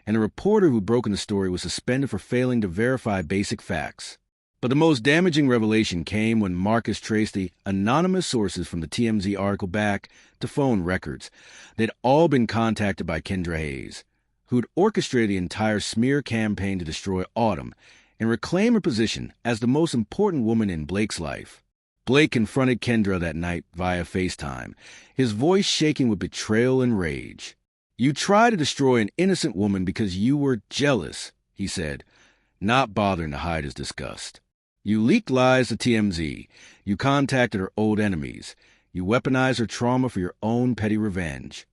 and a reporter who'd broken the story was suspended for failing to verify basic facts. But the most damaging revelation came when Marcus traced the anonymous sources from the TMZ article back to phone records. They'd all been contacted by Kendra Hayes, who'd orchestrated the entire smear campaign to destroy Autumn and reclaim her position as the most important woman in Blake's life. Blake confronted Kendra that night via FaceTime, his voice shaking with betrayal and rage. "You tried to destroy an innocent woman because you were jealous," he said, not bothering to hide his disgust. "You leaked lies to TMZ. You contacted her old enemies. You weaponized her trauma for your own petty revenge."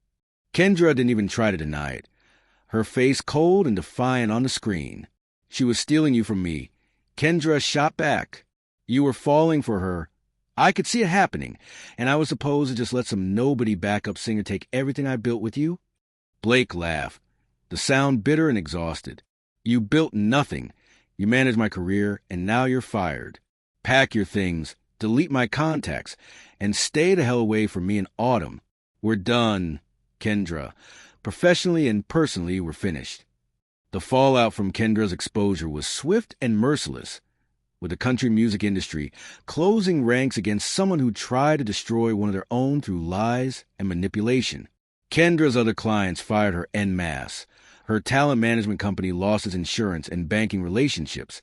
Kendra didn't even try to deny it, her face cold and defiant on the screen. "She was stealing you from me." Kendra shot back. "You were falling for her. I could see it happening, and I was supposed to just let some nobody backup singer take everything I built with you?" Blake laughed, the sound bitter and exhausted. "You built nothing. You managed my career, and now you're fired. Pack your things, delete my contacts, and stay the hell away from me and Autumn. We're done, Kendra. Professionally and personally, we're finished." The fallout from Kendra's exposure was swift and merciless, with the country music industry closing ranks against someone who tried to destroy one of their own through lies and manipulation. Kendra's other clients fired her en masse. Her talent management company lost its insurance and banking relationships,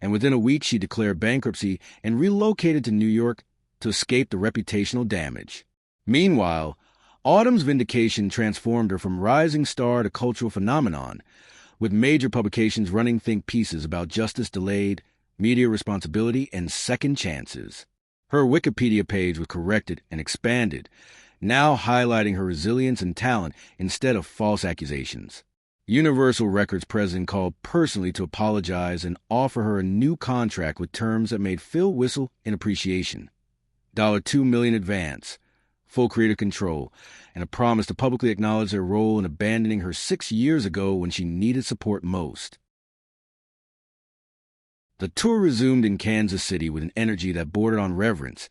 and within a week she declared bankruptcy and relocated to New York to escape the reputational damage. Meanwhile, Autumn's vindication transformed her from rising star to cultural phenomenon, with major publications running think pieces about justice delayed, media responsibility, and second chances. Her Wikipedia page was corrected and expanded, now highlighting her resilience and talent instead of false accusations. Universal Records president called personally to apologize and offer her a new contract with terms that made Phil whistle in appreciation. $2 million advance, full creative control, and a promise to publicly acknowledge their role in abandoning her 6 years ago when she needed support most. The tour resumed in Kansas City with an energy that bordered on reverence,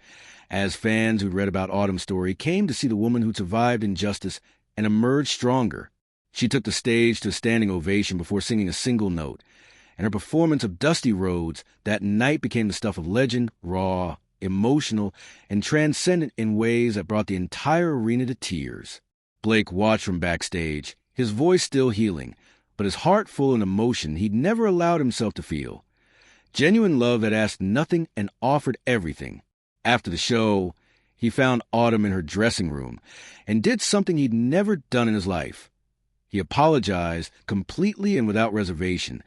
as fans who'd read about Autumn's story came to see the woman who'd survived injustice and emerged stronger. She took the stage to a standing ovation before singing a single note, and her performance of Dusty Rhodes that night became the stuff of legend, raw, emotional, and transcendent in ways that brought the entire arena to tears. Blake watched from backstage, his voice still healing, but his heart full of emotion he'd never allowed himself to feel. Genuine love that asked nothing and offered everything. After the show, he found Autumn in her dressing room and did something he'd never done in his life. He apologized completely and without reservation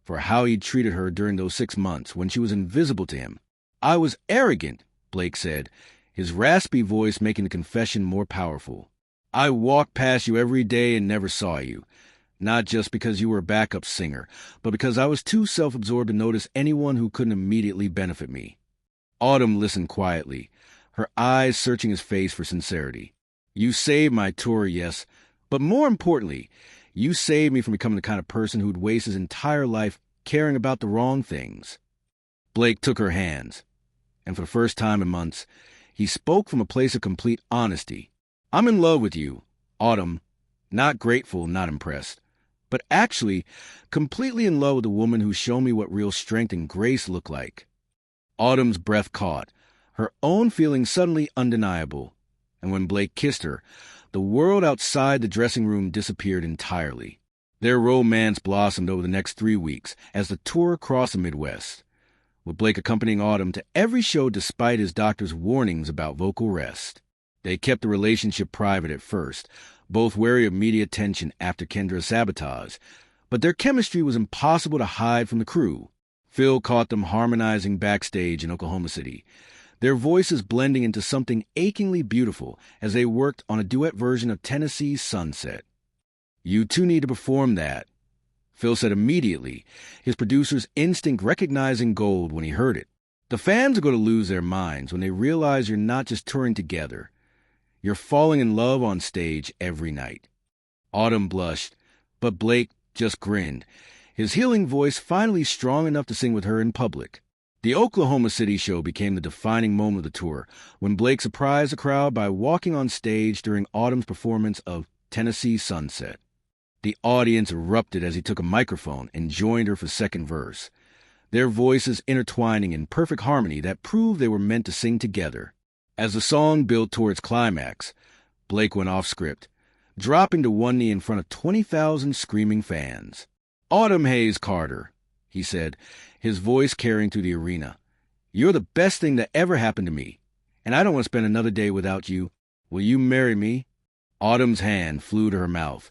for how he'd treated her during those 6 months when she was invisible to him. "I was arrogant," Blake said, his raspy voice making the confession more powerful. "I walked past you every day and never saw you. Not just because you were a backup singer, but because I was too self-absorbed to notice anyone who couldn't immediately benefit me." Autumn listened quietly, her eyes searching his face for sincerity. "You saved my tour, yes, but more importantly, you saved me from becoming the kind of person who'd waste his entire life caring about the wrong things." Blake took her hands, and for the first time in months, he spoke from a place of complete honesty. "I'm in love with you, Autumn. Not grateful, not impressed, but actually completely in love with the woman who showed me what real strength and grace look like. Autumn's breath caught, her own feeling suddenly undeniable, and when Blake kissed her, the world outside the dressing room disappeared entirely. Their romance blossomed over the next 3 weeks as the tour crossed the Midwest, with Blake accompanying Autumn to every show despite his doctor's warnings about vocal rest. They kept the relationship private at first, both wary of media attention after Kendra's sabotage, but their chemistry was impossible to hide from the crew. Phil caught them harmonizing backstage in Oklahoma City, their voices blending into something achingly beautiful as they worked on a duet version of Tennessee's Sunset. "You two need to perform that," Phil said immediately, his producer's instinct recognizing gold when he heard it. The fans are going to lose their minds when they realize you're not just touring together. You're falling in love on stage every night. Autumn blushed, but Blake just grinned, his healing voice finally strong enough to sing with her in public. The Oklahoma City show became the defining moment of the tour when Blake surprised the crowd by walking on stage during Autumn's performance of Tennessee Sunset. The audience erupted as he took a microphone and joined her for second verse, their voices intertwining in perfect harmony that proved they were meant to sing together. As the song built towards climax, Blake went off script, dropping to one knee in front of 20,000 screaming fans. "Autumn Hayes Carter," he said, his voice carrying through the arena. "You're the best thing that ever happened to me, and I don't want to spend another day without you. Will you marry me?" Autumn's hand flew to her mouth,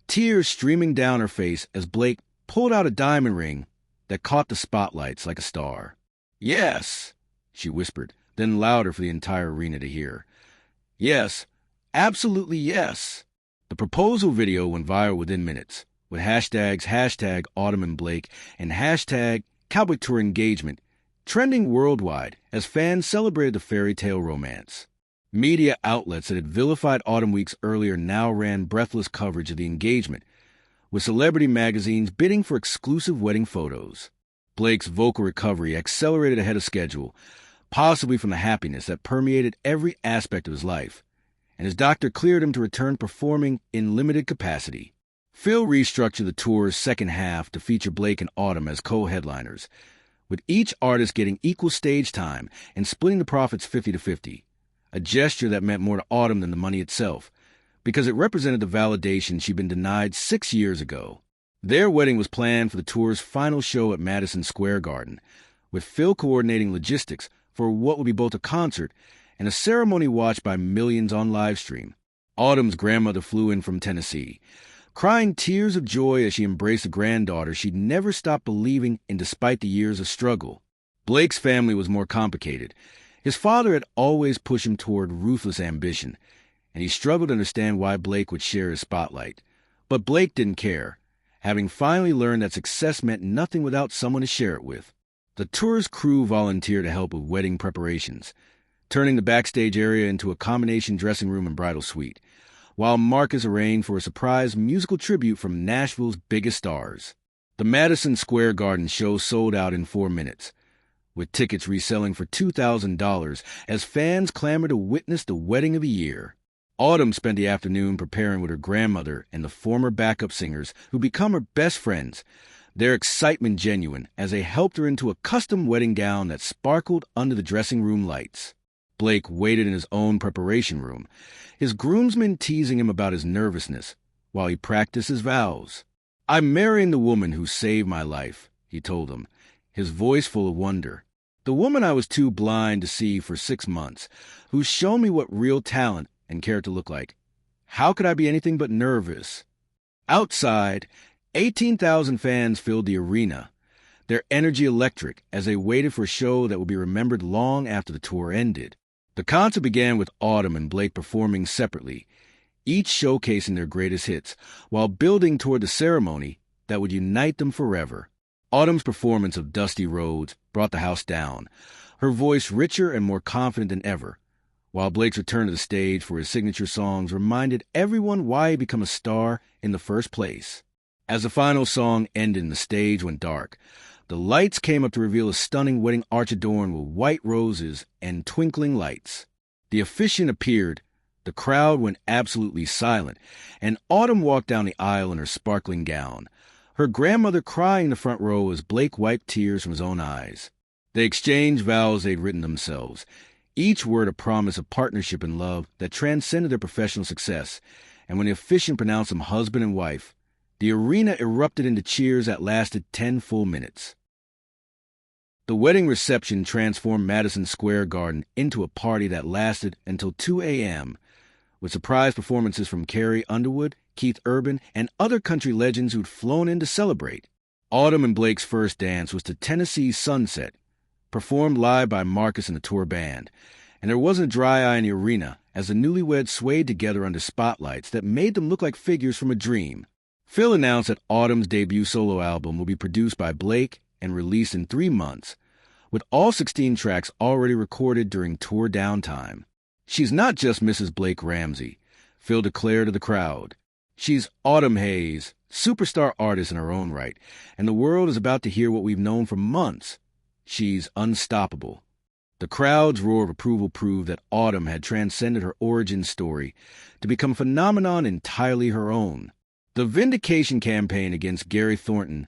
tears streaming down her face as Blake pulled out a diamond ring that caught the spotlights like a star. "Yes," she whispered, then louder for the entire arena to hear. "Yes, absolutely yes." The proposal video went viral within minutes, with hashtags #Autumn and Blake and #Cowboy Tour Engagement trending worldwide as fans celebrated the fairy tale romance. Media outlets that had vilified Autumn weeks earlier now ran breathless coverage of the engagement, with celebrity magazines bidding for exclusive wedding photos. Blake's vocal recovery accelerated ahead of schedule, possibly from the happiness that permeated every aspect of his life, and his doctor cleared him to return performing in limited capacity. Phil restructured the tour's second half to feature Blake and Autumn as co-headliners, with each artist getting equal stage time and splitting the profits 50-50, a gesture that meant more to Autumn than the money itself, because it represented the validation she'd been denied 6 years ago. Their wedding was planned for the tour's final show at Madison Square Garden, with Phil coordinating logistics for what would be both a concert and a ceremony watched by millions on livestream. Autumn's grandmother flew in from Tennessee, crying tears of joy as she embraced a granddaughter she'd never stopped believing in despite the years of struggle. Blake's family was more complicated. His father had always pushed him toward ruthless ambition, and he struggled to understand why Blake would share his spotlight. But Blake didn't care, having finally learned that success meant nothing without someone to share it with. The tour's crew volunteered to help with wedding preparations, turning the backstage area into a combination dressing room and bridal suite, while Marcus arranged for a surprise musical tribute from Nashville's biggest stars. The Madison Square Garden show sold out in 4 minutes, with tickets reselling for $2,000 as fans clamored to witness the wedding of the year. Autumn spent the afternoon preparing with her grandmother and the former backup singers who become her best friends, their excitement genuine as they helped her into a custom wedding gown that sparkled under the dressing room lights. Blake waited in his own preparation room, his groomsmen teasing him about his nervousness while he practiced his vows. "I'm marrying the woman who saved my life," he told them, his voice full of wonder. "The woman I was too blind to see for 6 months, who's shown me what real talent and character look like. How could I be anything but nervous?" Outside, 18,000 fans filled the arena, their energy electric as they waited for a show that would be remembered long after the tour ended. The concert began with Autumn and Blake performing separately, each showcasing their greatest hits, while building toward the ceremony that would unite them forever. Autumn's performance of Dusty Roads brought the house down, her voice richer and more confident than ever, while Blake's return to the stage for his signature songs reminded everyone why he had become a star in the first place. As the final song ended and the stage went dark, the lights came up to reveal a stunning wedding arch adorned with white roses and twinkling lights. The officiant appeared, The crowd went absolutely silent, and Autumn walked down the aisle in her sparkling gown, her grandmother crying in the front row as Blake wiped tears from his own eyes. They exchanged vows they'd written themselves, each word a promise of partnership and love that transcended their professional success, and when the officiant pronounced them husband and wife, the arena erupted into cheers that lasted 10 full minutes. The wedding reception transformed Madison Square Garden into a party that lasted until 2 a.m., with surprise performances from Carrie Underwood, Keith Urban, and other country legends who'd flown in to celebrate. Autumn and Blake's first dance was to Tennessee's Sunset, performed live by Marcus and the tour band, and there wasn't a dry eye in the arena as the newlyweds swayed together under spotlights that made them look like figures from a dream. Phil announced that Autumn's debut solo album will be produced by Blake and released in 3 months, with all 16 tracks already recorded during tour downtime. "She's not just Mrs. Blake Ramsey," Phil declared to the crowd. "She's Autumn Hays, superstar artist in her own right, and the world is about to hear what we've known for months. She's unstoppable." The crowd's roar of approval proved that Autumn had transcended her origin story to become a phenomenon entirely her own. The vindication campaign against Gary Thornton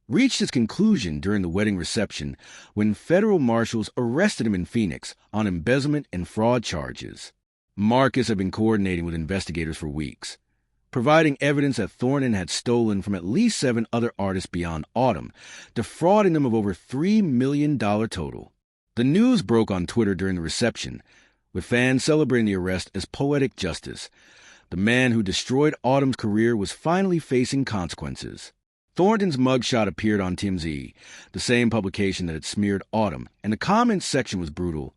reached its conclusion during the wedding reception when federal marshals arrested him in Phoenix on embezzlement and fraud charges. Marcus had been coordinating with investigators for weeks, providing evidence that Thornton had stolen from at least 7 other artists beyond Autumn, defrauding them of over $3 million total. The news broke on Twitter during the reception, with fans celebrating the arrest as poetic justice. The man who destroyed Autumn's career was finally facing consequences. Thornton's mugshot appeared on TMZ, the same publication that had smeared Autumn, and the comments section was brutal.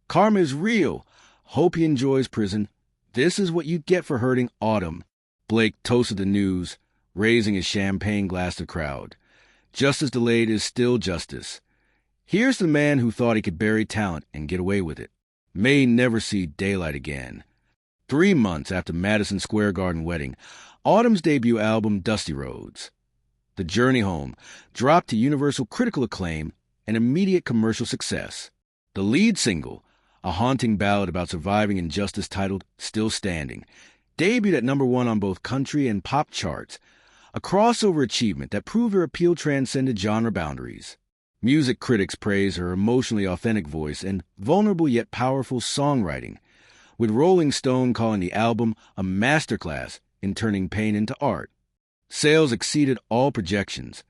"Karma is real. Hope he enjoys prison. This is what you get for hurting Autumn." Blake toasted the news, raising his champagne glass to the crowd. "Justice delayed is still justice. Here's the man who thought he could bury talent and get away with it. May he never see daylight again." 3 months after Madison Square Garden wedding, Autumn's debut album, Dusty Roads, The Journey Home, dropped to universal critical acclaim and immediate commercial success. The lead single, a haunting ballad about surviving injustice titled Still Standing, debuted at #1 on both country and pop charts, a crossover achievement that proved her appeal transcended genre boundaries. Music critics praised her emotionally authentic voice and vulnerable yet powerful songwriting, with Rolling Stone calling the album a masterclass in turning pain into art. Sales exceeded all projections,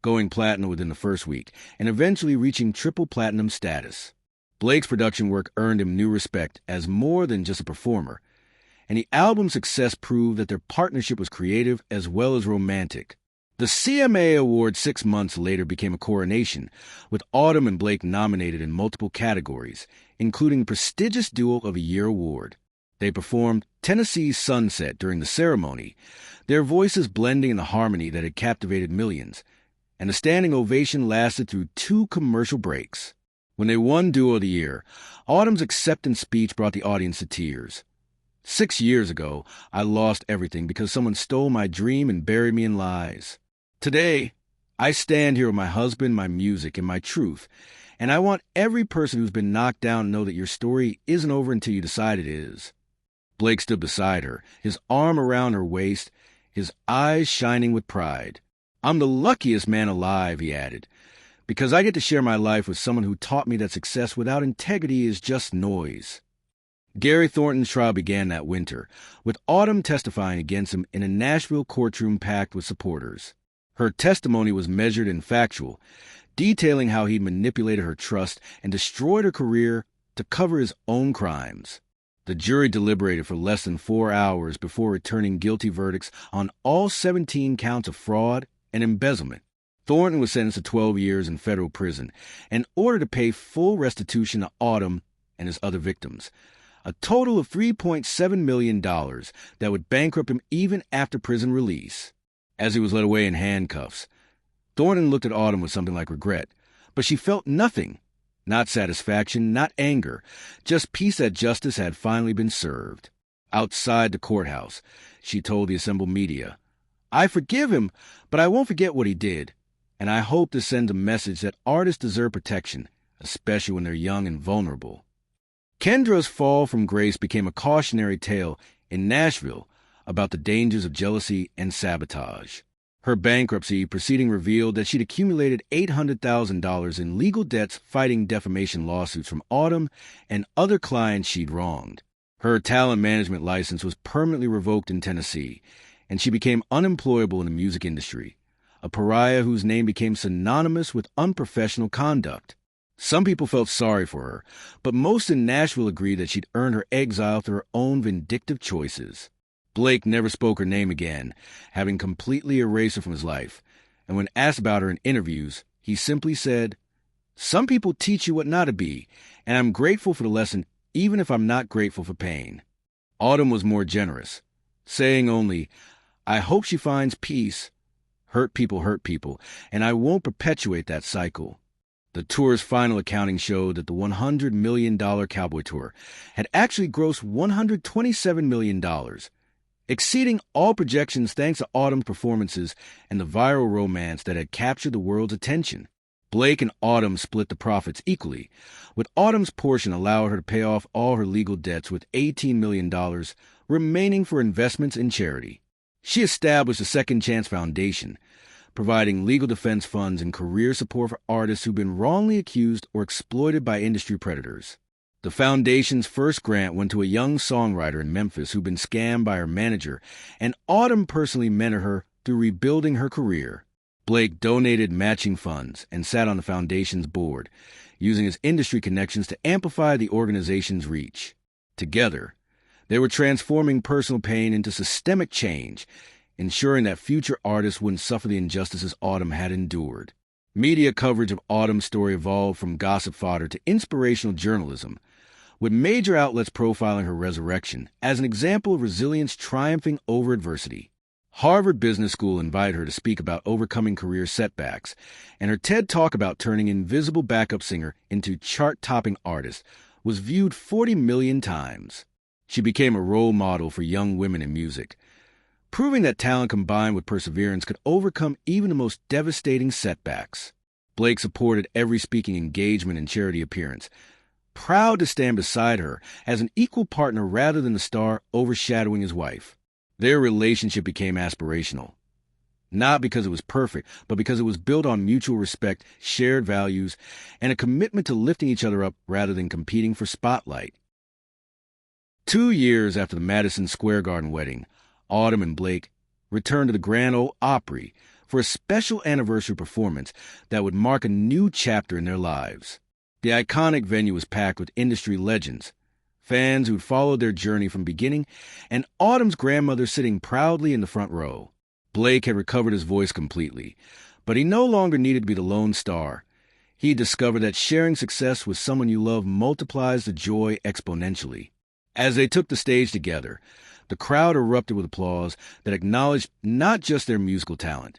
going platinum within the first week and eventually reaching triple platinum status. Blake's production work earned him new respect as more than just a performer, and the album's success proved that their partnership was creative as well as romantic. The CMA Award 6 months later became a coronation, with Autumn and Blake nominated in multiple categories, including the prestigious Duo of the Year award. They performed Tennessee's Sunset during the ceremony, their voices blending in the harmony that had captivated millions, and the standing ovation lasted through 2 commercial breaks. When they won Duo of the Year, Autumn's acceptance speech brought the audience to tears. "6 years ago, I lost everything because someone stole my dream and buried me in lies. Today, I stand here with my husband, my music, and my truth, and I want every person who's been knocked down to know that your story isn't over until you decide it is." Blake stood beside her, his arm around her waist, his eyes shining with pride. "I'm the luckiest man alive," he added, "because I get to share my life with someone who taught me that success without integrity is just noise." Gary Thornton's trial began that winter, with Autumn testifying against him in a Nashville courtroom packed with supporters. Her testimony was measured and factual, detailing how he manipulated her trust and destroyed her career to cover his own crimes. The jury deliberated for less than 4 hours before returning guilty verdicts on all 17 counts of fraud and embezzlement. Thornton was sentenced to 12 years in federal prison and ordered to pay full restitution to Autumn and his other victims, a total of $3.7 million that would bankrupt him even after prison release. As he was led away in handcuffs, Thornton looked at Autumn with something like regret, but she felt nothing. Not satisfaction, not anger, just peace that justice had finally been served. Outside the courthouse, she told the assembled media, "I forgive him, but I won't forget what he did, and I hope this sends a message that artists deserve protection, especially when they're young and vulnerable." Kendra's fall from grace became a cautionary tale in Nashville about the dangers of jealousy and sabotage. Her bankruptcy proceeding revealed that she'd accumulated $800,000 in legal debts fighting defamation lawsuits from Autumn and other clients she'd wronged. Her talent management license was permanently revoked in Tennessee, and she became unemployable in the music industry, a pariah whose name became synonymous with unprofessional conduct. Some people felt sorry for her, but most in Nashville agreed that she'd earned her exile through her own vindictive choices. Blake never spoke her name again, having completely erased her from his life, and when asked about her in interviews, he simply said, "Some people teach you what not to be, and I'm grateful for the lesson even if I'm not grateful for pain." Autumn was more generous, saying only, "I hope she finds peace. Hurt people, and I won't perpetuate that cycle." The tour's final accounting showed that the $100 million Cowboy Tour had actually grossed $127 million, exceeding all projections thanks to Autumn's performances and the viral romance that had captured the world's attention. Blake and Autumn split the profits equally, with Autumn's portion allowing her to pay off all her legal debts with $18 million remaining for investments in charity. She established the Second Chance Foundation, providing legal defense funds and career support for artists who've been wrongly accused or exploited by industry predators. The foundation's first grant went to a young songwriter in Memphis who'd been scammed by her manager, and Autumn personally mentored her through rebuilding her career. Blake donated matching funds and sat on the foundation's board, using his industry connections to amplify the organization's reach. Together, they were transforming personal pain into systemic change, ensuring that future artists wouldn't suffer the injustices Autumn had endured. Media coverage of Autumn's story evolved from gossip fodder to inspirational journalism, with major outlets profiling her resurrection as an example of resilience triumphing over adversity. Harvard Business School invited her to speak about overcoming career setbacks, and her TED Talk about turning invisible backup singer into chart-topping artist was viewed 40 million times. She became a role model for young women in music, proving that talent combined with perseverance could overcome even the most devastating setbacks. Blake supported every speaking engagement and charity appearance, proud to stand beside her as an equal partner rather than the star overshadowing his wife. Their relationship became aspirational, not because it was perfect, but because it was built on mutual respect, shared values, and a commitment to lifting each other up rather than competing for spotlight. 2 years after the Madison Square Garden wedding, Autumn and Blake returned to the Grand Ole Opry for a special anniversary performance that would mark a new chapter in their lives. The iconic venue was packed with industry legends, fans who'd followed their journey from beginning, and Autumn's grandmother sitting proudly in the front row. Blake had recovered his voice completely, but he no longer needed to be the lone star. He discovered that sharing success with someone you love multiplies the joy exponentially. As they took the stage together, the crowd erupted with applause that acknowledged not just their musical talent,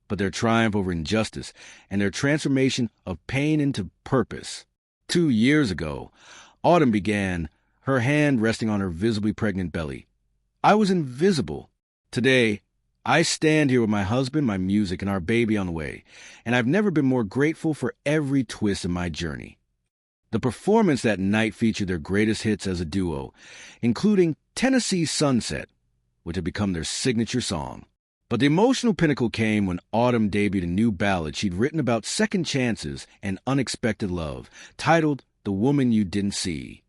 but their triumph over injustice and their transformation of pain into purpose. 2 years ago, Autumn began, her hand resting on her visibly pregnant belly. "I was invisible. Today, I stand here with my husband, my music, and our baby on the way, and I've never been more grateful for every twist in my journey." The performance that night featured their greatest hits as a duo, including Tennessee Sunset, which had become their signature song. But the emotional pinnacle came when Autumn debuted a new ballad she'd written about second chances and unexpected love, titled "The Woman You Didn't See."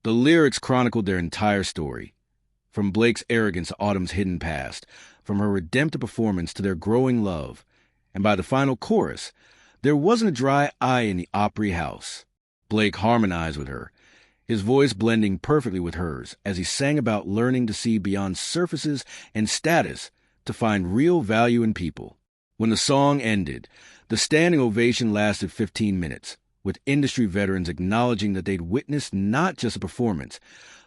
The lyrics chronicled their entire story, from Blake's arrogance to Autumn's hidden past, from her redemptive performance to their growing love, and by the final chorus, there wasn't a dry eye in the Opry house. Blake harmonized with her, his voice blending perfectly with hers as he sang about learning to see beyond surfaces and status to find real value in people. When the song ended, the standing ovation lasted 15 minutes, with industry veterans acknowledging that they'd witnessed not just a performance,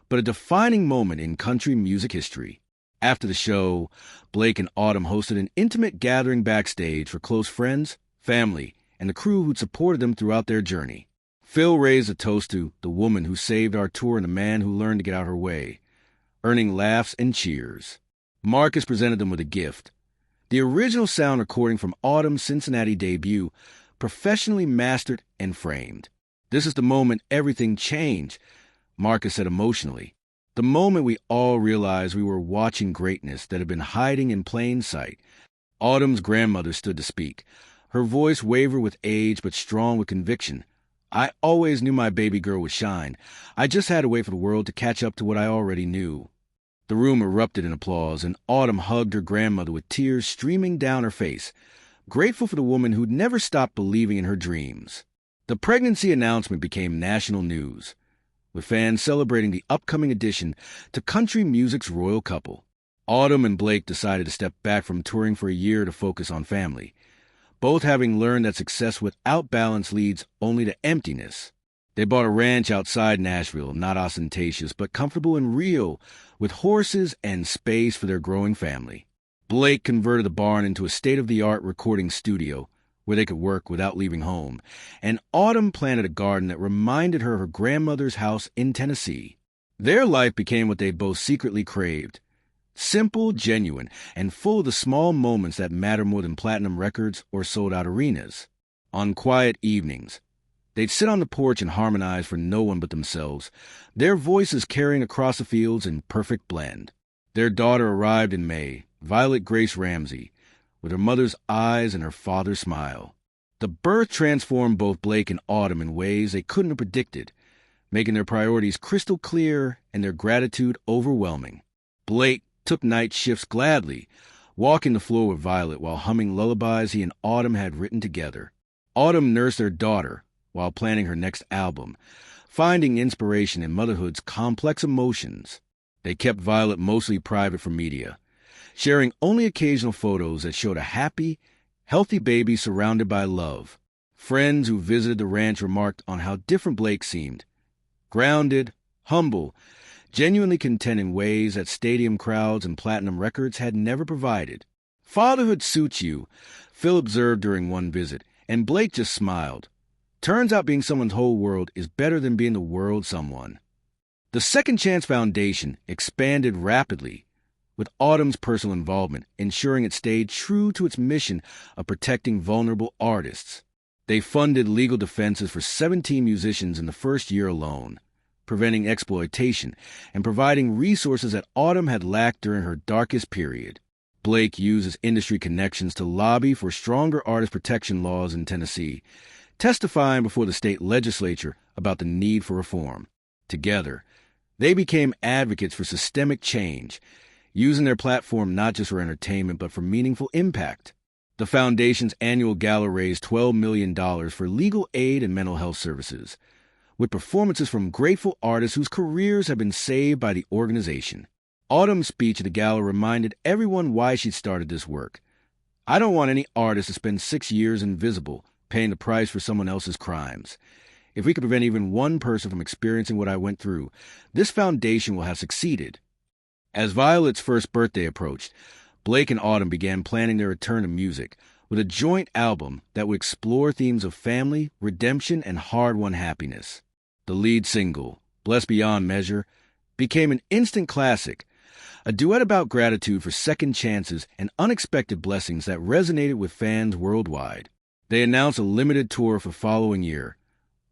but a defining moment in country music history. After the show, Blake and Autumn hosted an intimate gathering backstage for close friends, family, and the crew who'd supported them throughout their journey. Phil raised a toast to "the woman who saved our tour and the man who learned to get out her way," earning laughs and cheers. Marcus presented them with a gift: the original sound recording from Autumn's Cincinnati debut, professionally mastered and framed. "This is the moment everything changed," Marcus said emotionally. The moment we all realized we were watching greatness that had been hiding in plain sight. Autumn's grandmother stood to speak. Her voice wavered with age but strong with conviction. I always knew my baby girl would shine. I just had to wait for the world to catch up to what I already knew. The room erupted in applause, and Autumn hugged her grandmother with tears streaming down her face, grateful for the woman who'd never stopped believing in her dreams. The pregnancy announcement became national news, with fans celebrating the upcoming addition to country music's royal couple. Autumn and Blake decided to step back from touring for a year to focus on family, both having learned that success without balance leads only to emptiness. They bought a ranch outside Nashville, not ostentatious, but comfortable and real, with horses and space for their growing family. Blake converted the barn into a state-of-the-art recording studio where they could work without leaving home, and Autumn planted a garden that reminded her of her grandmother's house in Tennessee. Their life became what they both secretly craved: simple, genuine, and full of the small moments that matter more than platinum records or sold-out arenas. On quiet evenings, they'd sit on the porch and harmonize for no one but themselves, their voices carrying across the fields in perfect blend. Their daughter arrived in May, Violet Grace Ramsey, with her mother's eyes and her father's smile. The birth transformed both Blake and Autumn in ways they couldn't have predicted, making their priorities crystal clear and their gratitude overwhelming. Blake took night shifts gladly, walking the floor with Violet while humming lullabies he and Autumn had written together. Autumn nursed their daughter while planning her next album, finding inspiration in motherhood's complex emotions. They kept Violet mostly private from media, sharing only occasional photos that showed a happy, healthy baby surrounded by love. Friends who visited the ranch remarked on how different Blake seemed: grounded, humble, genuinely content in ways that stadium crowds and platinum records had never provided. "Fatherhood suits you," Phil observed during one visit, and Blake just smiled. Turns out being someone's whole world is better than being the world someone. The Second Chance Foundation expanded rapidly, with Autumn's personal involvement ensuring it stayed true to its mission of protecting vulnerable artists. They funded legal defenses for 17 musicians in the first year alone, preventing exploitation and providing resources that Autumn had lacked during her darkest period. Blake used his industry connections to lobby for stronger artist protection laws in Tennessee, testifying before the state legislature about the need for reform. Together, they became advocates for systemic change, using their platform not just for entertainment but for meaningful impact. The foundation's annual gala raised $12 million for legal aid and mental health services, with performances from grateful artists whose careers have been saved by the organization. Autumn's speech at the gala reminded everyone why she started this work. "I don't want any artist to spend 6 years invisible, paying the price for someone else's crimes. If we could prevent even one person from experiencing what I went through, this foundation will have succeeded." As Violet's first birthday approached, Blake and Autumn began planning their return to music, with a joint album that would explore themes of family, redemption, and hard-won happiness. The lead single, Blessed Beyond Measure, became an instant classic, a duet about gratitude for second chances and unexpected blessings that resonated with fans worldwide. They announced a limited tour for the following year,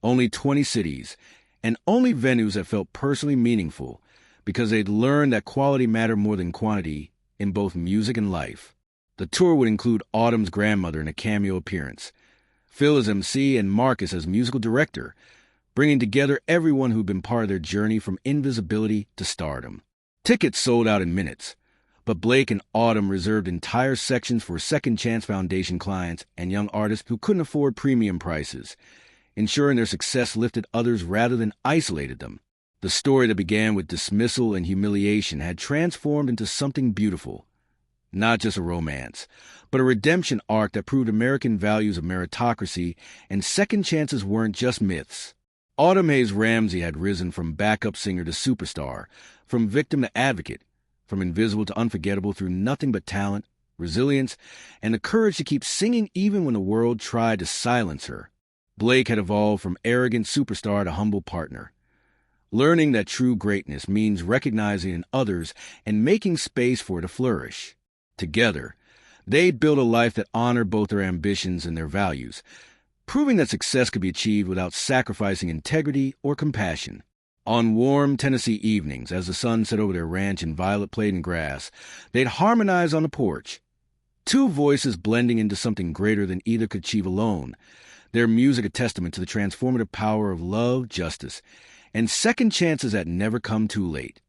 only 20 cities, and only venues that felt personally meaningful, because they'd learned that quality mattered more than quantity in both music and life. The tour would include Autumn's grandmother in a cameo appearance, Phil as MC, and Marcus as musical director, bringing together everyone who'd been part of their journey from invisibility to stardom. Tickets sold out in minutes, but Blake and Autumn reserved entire sections for Second Chance Foundation clients and young artists who couldn't afford premium prices, ensuring their success lifted others rather than isolated them. The story that began with dismissal and humiliation had transformed into something beautiful. Not just a romance, but a redemption arc that proved American values of meritocracy and second chances weren't just myths. Autumn Hayes Ramsey had risen from backup singer to superstar, from victim to advocate, from invisible to unforgettable through nothing but talent, resilience, and the courage to keep singing even when the world tried to silence her. Blake had evolved from arrogant superstar to humble partner, learning that true greatness means recognizing in others and making space for it to flourish. Together, they'd built a life that honored both their ambitions and their values, proving that success could be achieved without sacrificing integrity or compassion. On warm Tennessee evenings, as the sun set over their ranch in violet-laden grass, they'd harmonize on the porch, two voices blending into something greater than either could achieve alone, their music a testament to the transformative power of love, justice, and second chances that never come too late.